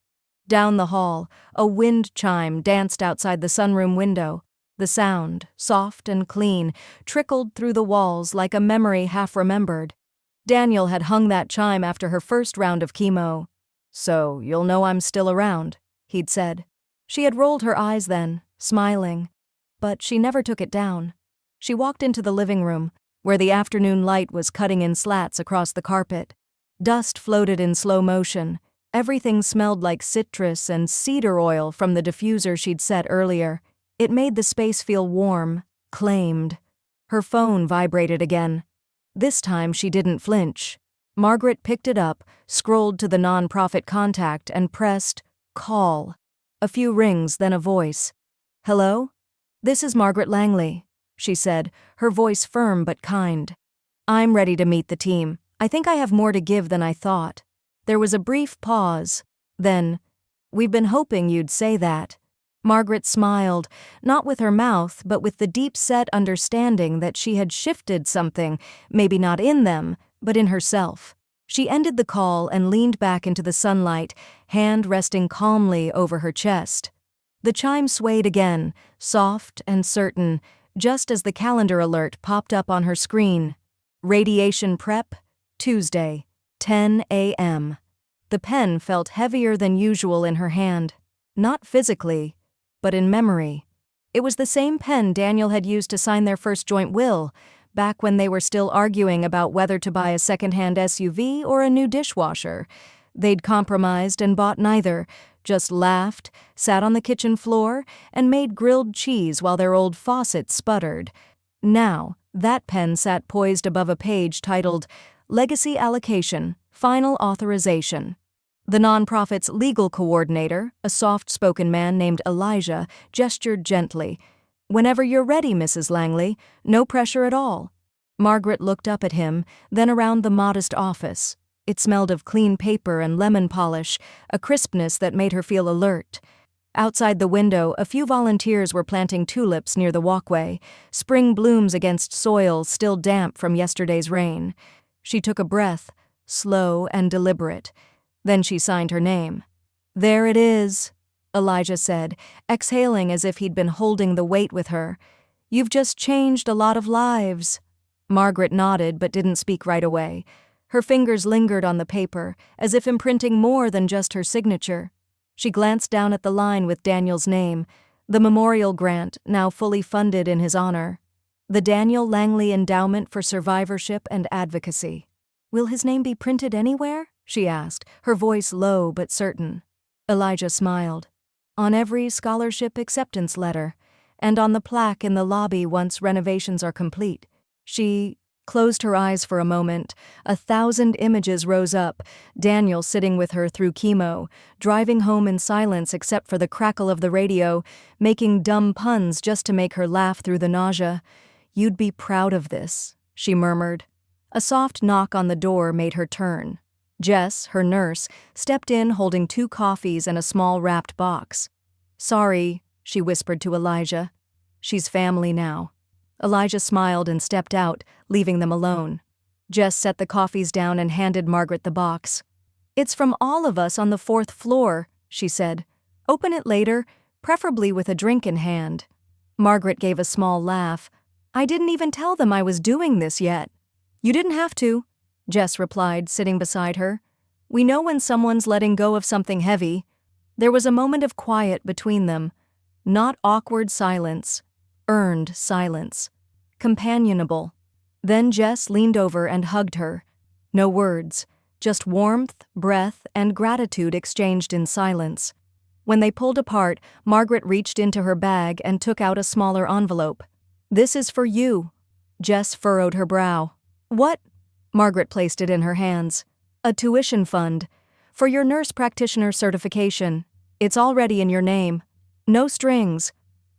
Down the hall, a wind chime danced outside the sunroom window. The sound, soft and clean, trickled through the walls like a memory half-remembered. Daniel had hung that chime after her first round of chemo. "So, you'll know I'm still around," he'd said. She had rolled her eyes then, smiling. But she never took it down. She walked into the living room, where the afternoon light was cutting in slats across the carpet. Dust floated in slow motion. Everything smelled like citrus and cedar oil from the diffuser she'd set earlier. It made the space feel warm, claimed. Her phone vibrated again. This time she didn't flinch. Margaret picked it up, scrolled to the nonprofit contact, and pressed call. A few rings, then a voice. "Hello? This is Margaret Langley," she said, her voice firm but kind. "I'm ready to meet the team. I think I have more to give than I thought." There was a brief pause. Then, "We've been hoping you'd say that." Margaret smiled, not with her mouth, but with the deep-set understanding that she had shifted something, maybe not in them, but in herself. She ended the call and leaned back into the sunlight, hand resting calmly over her chest. The chime swayed again, soft and certain, just as the calendar alert popped up on her screen. Radiation prep, Tuesday, 10 a.m. The pen felt heavier than usual in her hand, not physically, but in memory. It was the same pen Daniel had used to sign their first joint will, back when they were still arguing about whether to buy a second-hand SUV or a new dishwasher. They'd compromised and bought neither, just laughed, sat on the kitchen floor, and made grilled cheese while their old faucet sputtered. Now, that pen sat poised above a page titled Legacy Allocation, Final Authorization. The nonprofit's legal coordinator, a soft-spoken man named Elijah, gestured gently. "Whenever you're ready, Mrs. Langley. No pressure at all." Margaret looked up at him, then around the modest office. It smelled of clean paper and lemon polish, a crispness that made her feel alert. Outside the window, a few volunteers were planting tulips near the walkway, spring blooms against soil still damp from yesterday's rain. She took a breath, slow and deliberate. Then she signed her name. "There it is," Elijah said, exhaling as if he'd been holding the weight with her. "You've just changed a lot of lives." Margaret nodded but didn't speak right away. Her fingers lingered on the paper, as if imprinting more than just her signature. She glanced down at the line with Daniel's name, the memorial grant now fully funded in his honor. The Daniel Langley Endowment for Survivorship and Advocacy. "Will his name be printed anywhere?" she asked, her voice low but certain. Elijah smiled. On every scholarship acceptance letter, and on the plaque in the lobby once renovations are complete. She closed her eyes for a moment. 1,000 images rose up, Daniel sitting with her through chemo, driving home in silence except for the crackle of the radio, making dumb puns just to make her laugh through the nausea. "You'd be proud of this," she murmured. A soft knock on the door made her turn. Jess, her nurse, stepped in holding 2 coffees and a small wrapped box. "Sorry," she whispered to Elijah. "She's family now." Elijah smiled and stepped out, leaving them alone. Jess set the coffees down and handed Margaret the box. "It's from all of us on the 4th floor," she said. "Open it later, preferably with a drink in hand." Margaret gave a small laugh. "I didn't even tell them I was doing this yet." "You didn't have to," Jess replied, sitting beside her. "We know when someone's letting go of something heavy." There was a moment of quiet between them. Not awkward silence. Earned silence. Companionable. Then Jess leaned over and hugged her. No words, just warmth, breath, and gratitude exchanged in silence. When they pulled apart, Margaret reached into her bag and took out a smaller envelope. "This is for you." Jess furrowed her brow. "What?" Margaret placed it in her hands. "A tuition fund. For your nurse practitioner certification. It's already in your name. No strings."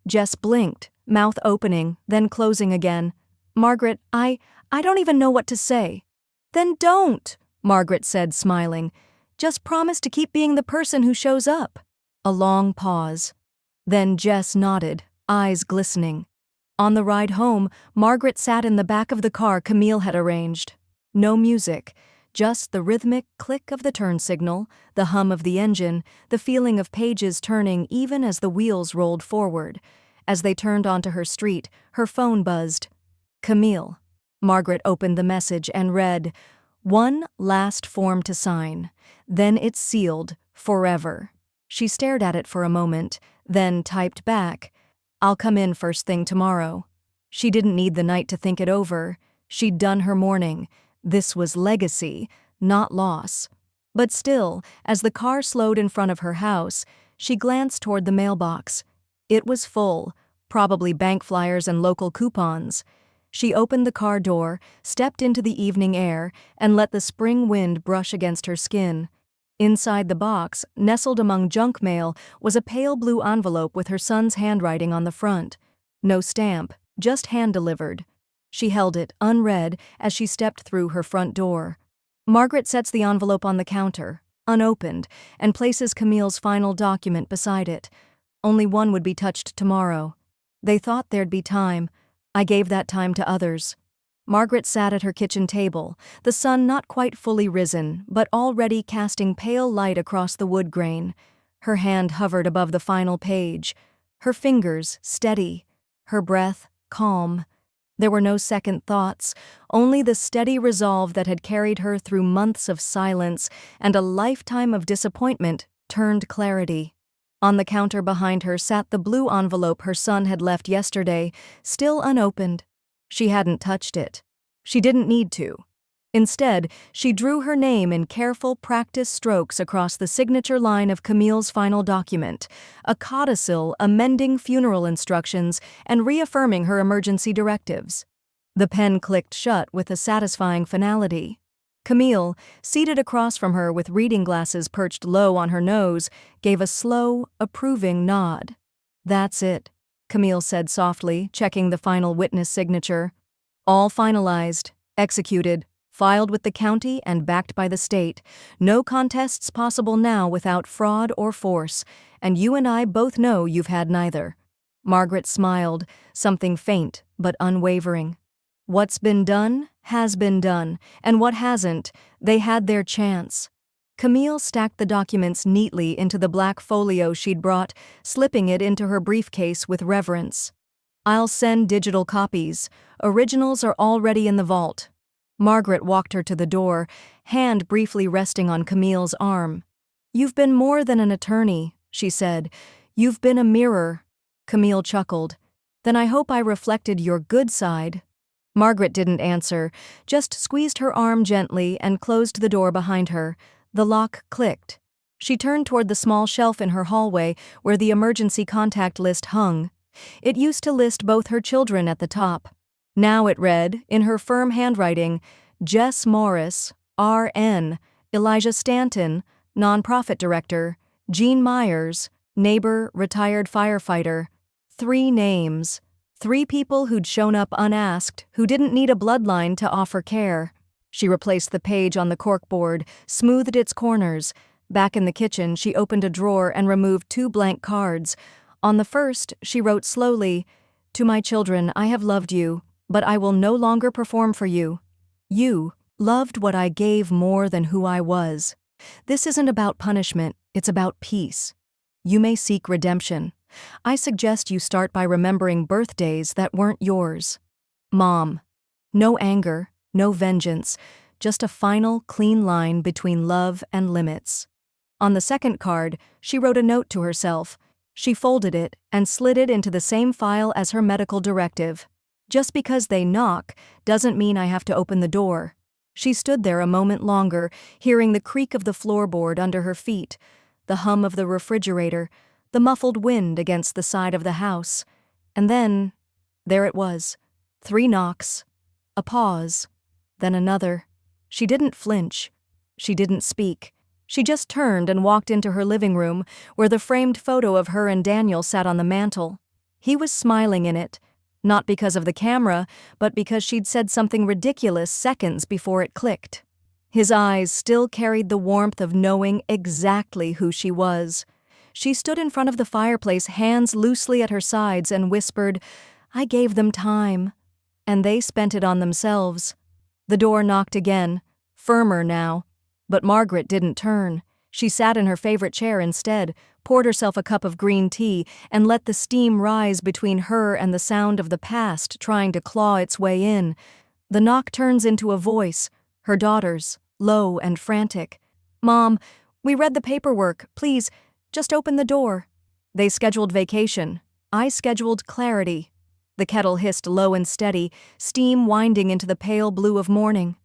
Jess blinked, mouth opening, then closing again. "Margaret, I don't even know what to say." "Then don't," Margaret said, smiling. "Just promise to keep being the person who shows up." A long pause. Then Jess nodded, eyes glistening. On the ride home, Margaret sat in the back of the car Camille had arranged. No music, just the rhythmic click of the turn signal, the hum of the engine, the feeling of pages turning even as the wheels rolled forward. As they turned onto her street, her phone buzzed. "Camille." Margaret opened the message and read, "One last form to sign. Then it's sealed, forever." She stared at it for a moment, then typed back, "I'll come in first thing tomorrow." She didn't need the night to think it over. She'd done her morning. This was legacy, not loss. But still, as the car slowed in front of her house, she glanced toward the mailbox. It was full, probably bank flyers and local coupons. She opened the car door, stepped into the evening air, and let the spring wind brush against her skin. Inside the box, nestled among junk mail, was a pale blue envelope with her son's handwriting on the front. No stamp, just hand-delivered. She held it, unread, as she stepped through her front door. Margaret sets the envelope on the counter, unopened, and places Camille's final document beside it. Only one would be touched tomorrow. They thought there'd be time. I gave that time to others. Margaret sat at her kitchen table, the sun not quite fully risen, but already casting pale light across the wood grain. Her hand hovered above the final page. Her fingers steady. Her breath calm. There were no second thoughts, only the steady resolve that had carried her through months of silence and a lifetime of disappointment turned clarity. On the counter behind her sat the blue envelope her son had left yesterday, still unopened. She hadn't touched it. She didn't need to. Instead, she drew her name in careful practice strokes across the signature line of Camille's final document, a codicil amending funeral instructions and reaffirming her emergency directives. The pen clicked shut with a satisfying finality. Camille, seated across from her with reading glasses perched low on her nose, gave a slow, approving nod. "That's it," Camille said softly, checking the final witness signature. "All finalized, executed, filed with the county and backed by the state. No contests possible now without fraud or force, and you and I both know you've had neither." Margaret smiled, something faint but unwavering. What's been done has been done, and what hasn't, they had their chance. Camille stacked the documents neatly into the black folio she'd brought, slipping it into her briefcase with reverence. "I'll send digital copies. Originals are already in the vault." Margaret walked her to the door, hand briefly resting on Camille's arm. "You've been more than an attorney," she said. "You've been a mirror." Camille chuckled. "Then I hope I reflected your good side." Margaret didn't answer, just squeezed her arm gently and closed the door behind her. The lock clicked. She turned toward the small shelf in her hallway where the emergency contact list hung. It used to list both her children at the top. Now it read, in her firm handwriting, Jess Morris, R.N., Elijah Stanton, nonprofit director, Jean Myers, neighbor, retired firefighter. 3 names. 3 people who'd shown up unasked, who didn't need a bloodline to offer care. She replaced the page on the corkboard, smoothed its corners. Back in the kitchen, she opened a drawer and removed 2 blank cards. On the first, she wrote slowly, "To my children, I have loved you, but I will no longer perform for you. You loved what I gave more than who I was. This isn't about punishment, it's about peace. You may seek redemption. I suggest you start by remembering birthdays that weren't yours. Mom." No anger, no vengeance, just a final, clean line between love and limits. On the second card, she wrote a note to herself. She folded it and slid it into the same file as her medical directive. Just because they knock doesn't mean I have to open the door. She stood there a moment longer, hearing the creak of the floorboard under her feet, the hum of the refrigerator, the muffled wind against the side of the house. And then, there it was. 3 knocks, a pause, then another. She didn't flinch. She didn't speak. She just turned and walked into her living room, where the framed photo of her and Daniel sat on the mantel. He was smiling in it, not because of the camera, but because she'd said something ridiculous seconds before it clicked. His eyes still carried the warmth of knowing exactly who she was. She stood in front of the fireplace, hands loosely at her sides, and whispered, "I gave them time, and they spent it on themselves." The door knocked again, firmer now, but Margaret didn't turn. She sat in her favorite chair instead, poured herself a cup of green tea, and let the steam rise between her and the sound of the past trying to claw its way in. The knock turns into a voice, her daughter's, low and frantic. "Mom, we read the paperwork. Please, just open the door." They scheduled vacation. I scheduled clarity. The kettle hissed low and steady, steam winding into the pale blue of morning.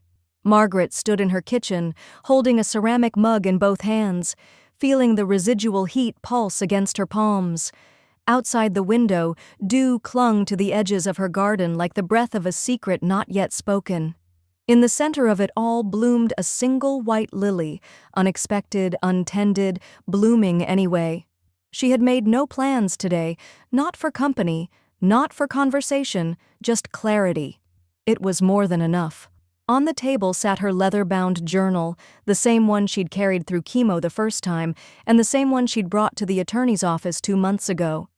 Margaret stood in her kitchen, holding a ceramic mug in both hands, feeling the residual heat pulse against her palms. Outside the window, dew clung to the edges of her garden like the breath of a secret not yet spoken. In the center of it all bloomed a single white lily, unexpected, untended, blooming anyway. She had made no plans today, not for company, not for conversation, just clarity. It was more than enough. On the table sat her leather-bound journal, the same one she'd carried through chemo the first time, and the same one she'd brought to the attorney's office 2 months ago.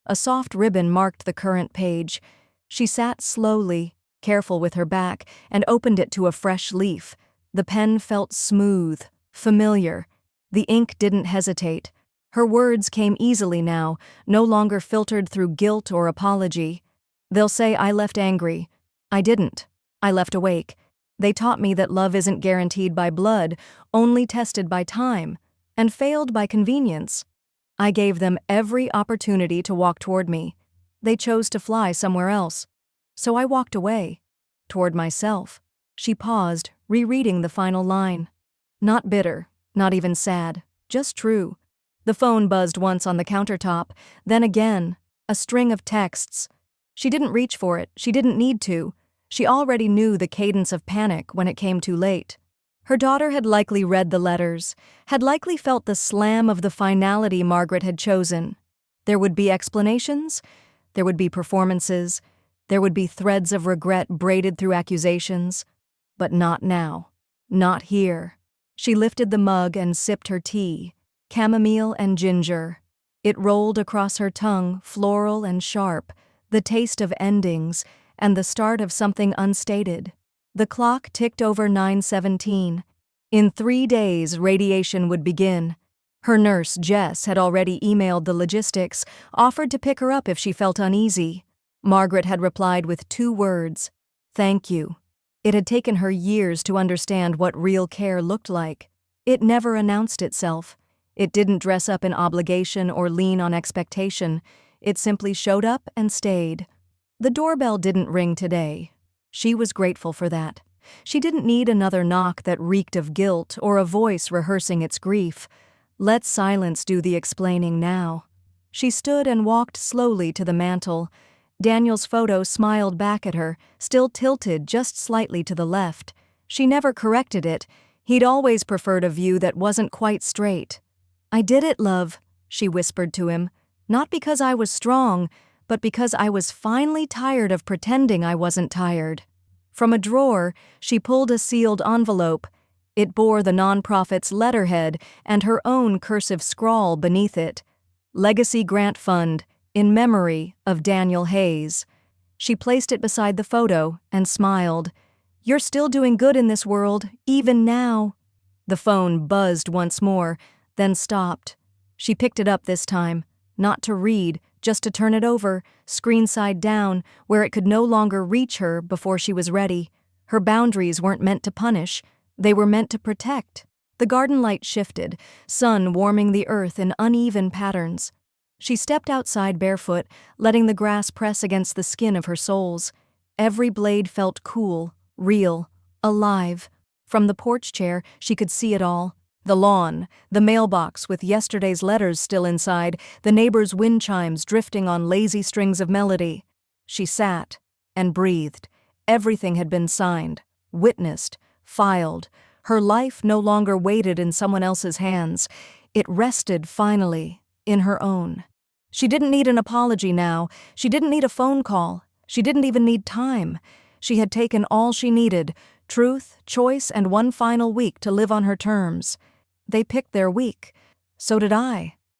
A soft ribbon marked the current page. She sat slowly, careful with her back, and opened it to a fresh leaf. The pen felt smooth, familiar. The ink didn't hesitate. Her words came easily now, no longer filtered through guilt or apology. "They'll say I left angry. I didn't. I left awake. They taught me that love isn't guaranteed by blood, only tested by time, and failed by convenience. I gave them every opportunity to walk toward me. They chose to fly somewhere else. So I walked away. Toward myself." She paused, rereading the final line. Not bitter, not even sad, just true. The phone buzzed once on the countertop, then again, a string of texts. She didn't reach for it, she didn't need to. She already knew the cadence of panic when it came too late. Her daughter had likely read the letters, had likely felt the slam of the finality Margaret had chosen. There would be explanations, there would be performances, there would be threads of regret braided through accusations. But not now. Not here. She lifted the mug and sipped her tea, chamomile and ginger. It rolled across her tongue, floral and sharp, the taste of endings, and the start of something unstated. The clock ticked over 9:17. In 3 days, radiation would begin. Her nurse, Jess, had already emailed the logistics, offered to pick her up if she felt uneasy. Margaret had replied with 2 words, "Thank you." It had taken her years to understand what real care looked like. It never announced itself. It didn't dress up in obligation or lean on expectation. It simply showed up and stayed. The doorbell didn't ring today. She was grateful for that. She didn't need another knock that reeked of guilt or a voice rehearsing its grief. Let silence do the explaining now. She stood and walked slowly to the mantel. Daniel's photo smiled back at her, still tilted just slightly to the left. She never corrected it. He'd always preferred a view that wasn't quite straight. "I did it, love," she whispered to him. "Not because I was strong, but because I was finally tired of pretending I wasn't tired." From a drawer, she pulled a sealed envelope. It bore the nonprofit's letterhead and her own cursive scrawl beneath it. Legacy Grant Fund, in memory of Daniel Hayes. She placed it beside the photo and smiled. "You're still doing good in this world, even now." The phone buzzed once more, then stopped. She picked it up this time, not to read, just to turn it over, screen side down, where it could no longer reach her before she was ready. Her boundaries weren't meant to punish, they were meant to protect. The garden light shifted, sun warming the earth in uneven patterns. She stepped outside barefoot, letting the grass press against the skin of her soles. Every blade felt cool, real, alive. From the porch chair, she could see it all. The lawn, the mailbox with yesterday's letters still inside, the neighbors' wind chimes drifting on lazy strings of melody. She sat and breathed. Everything had been signed, witnessed, filed. Her life no longer waited in someone else's hands. It rested finally in her own. She didn't need an apology now. She didn't need a phone call. She didn't even need time. She had taken all she needed: truth, choice, and one final week to live on her terms. They picked their week. So did I.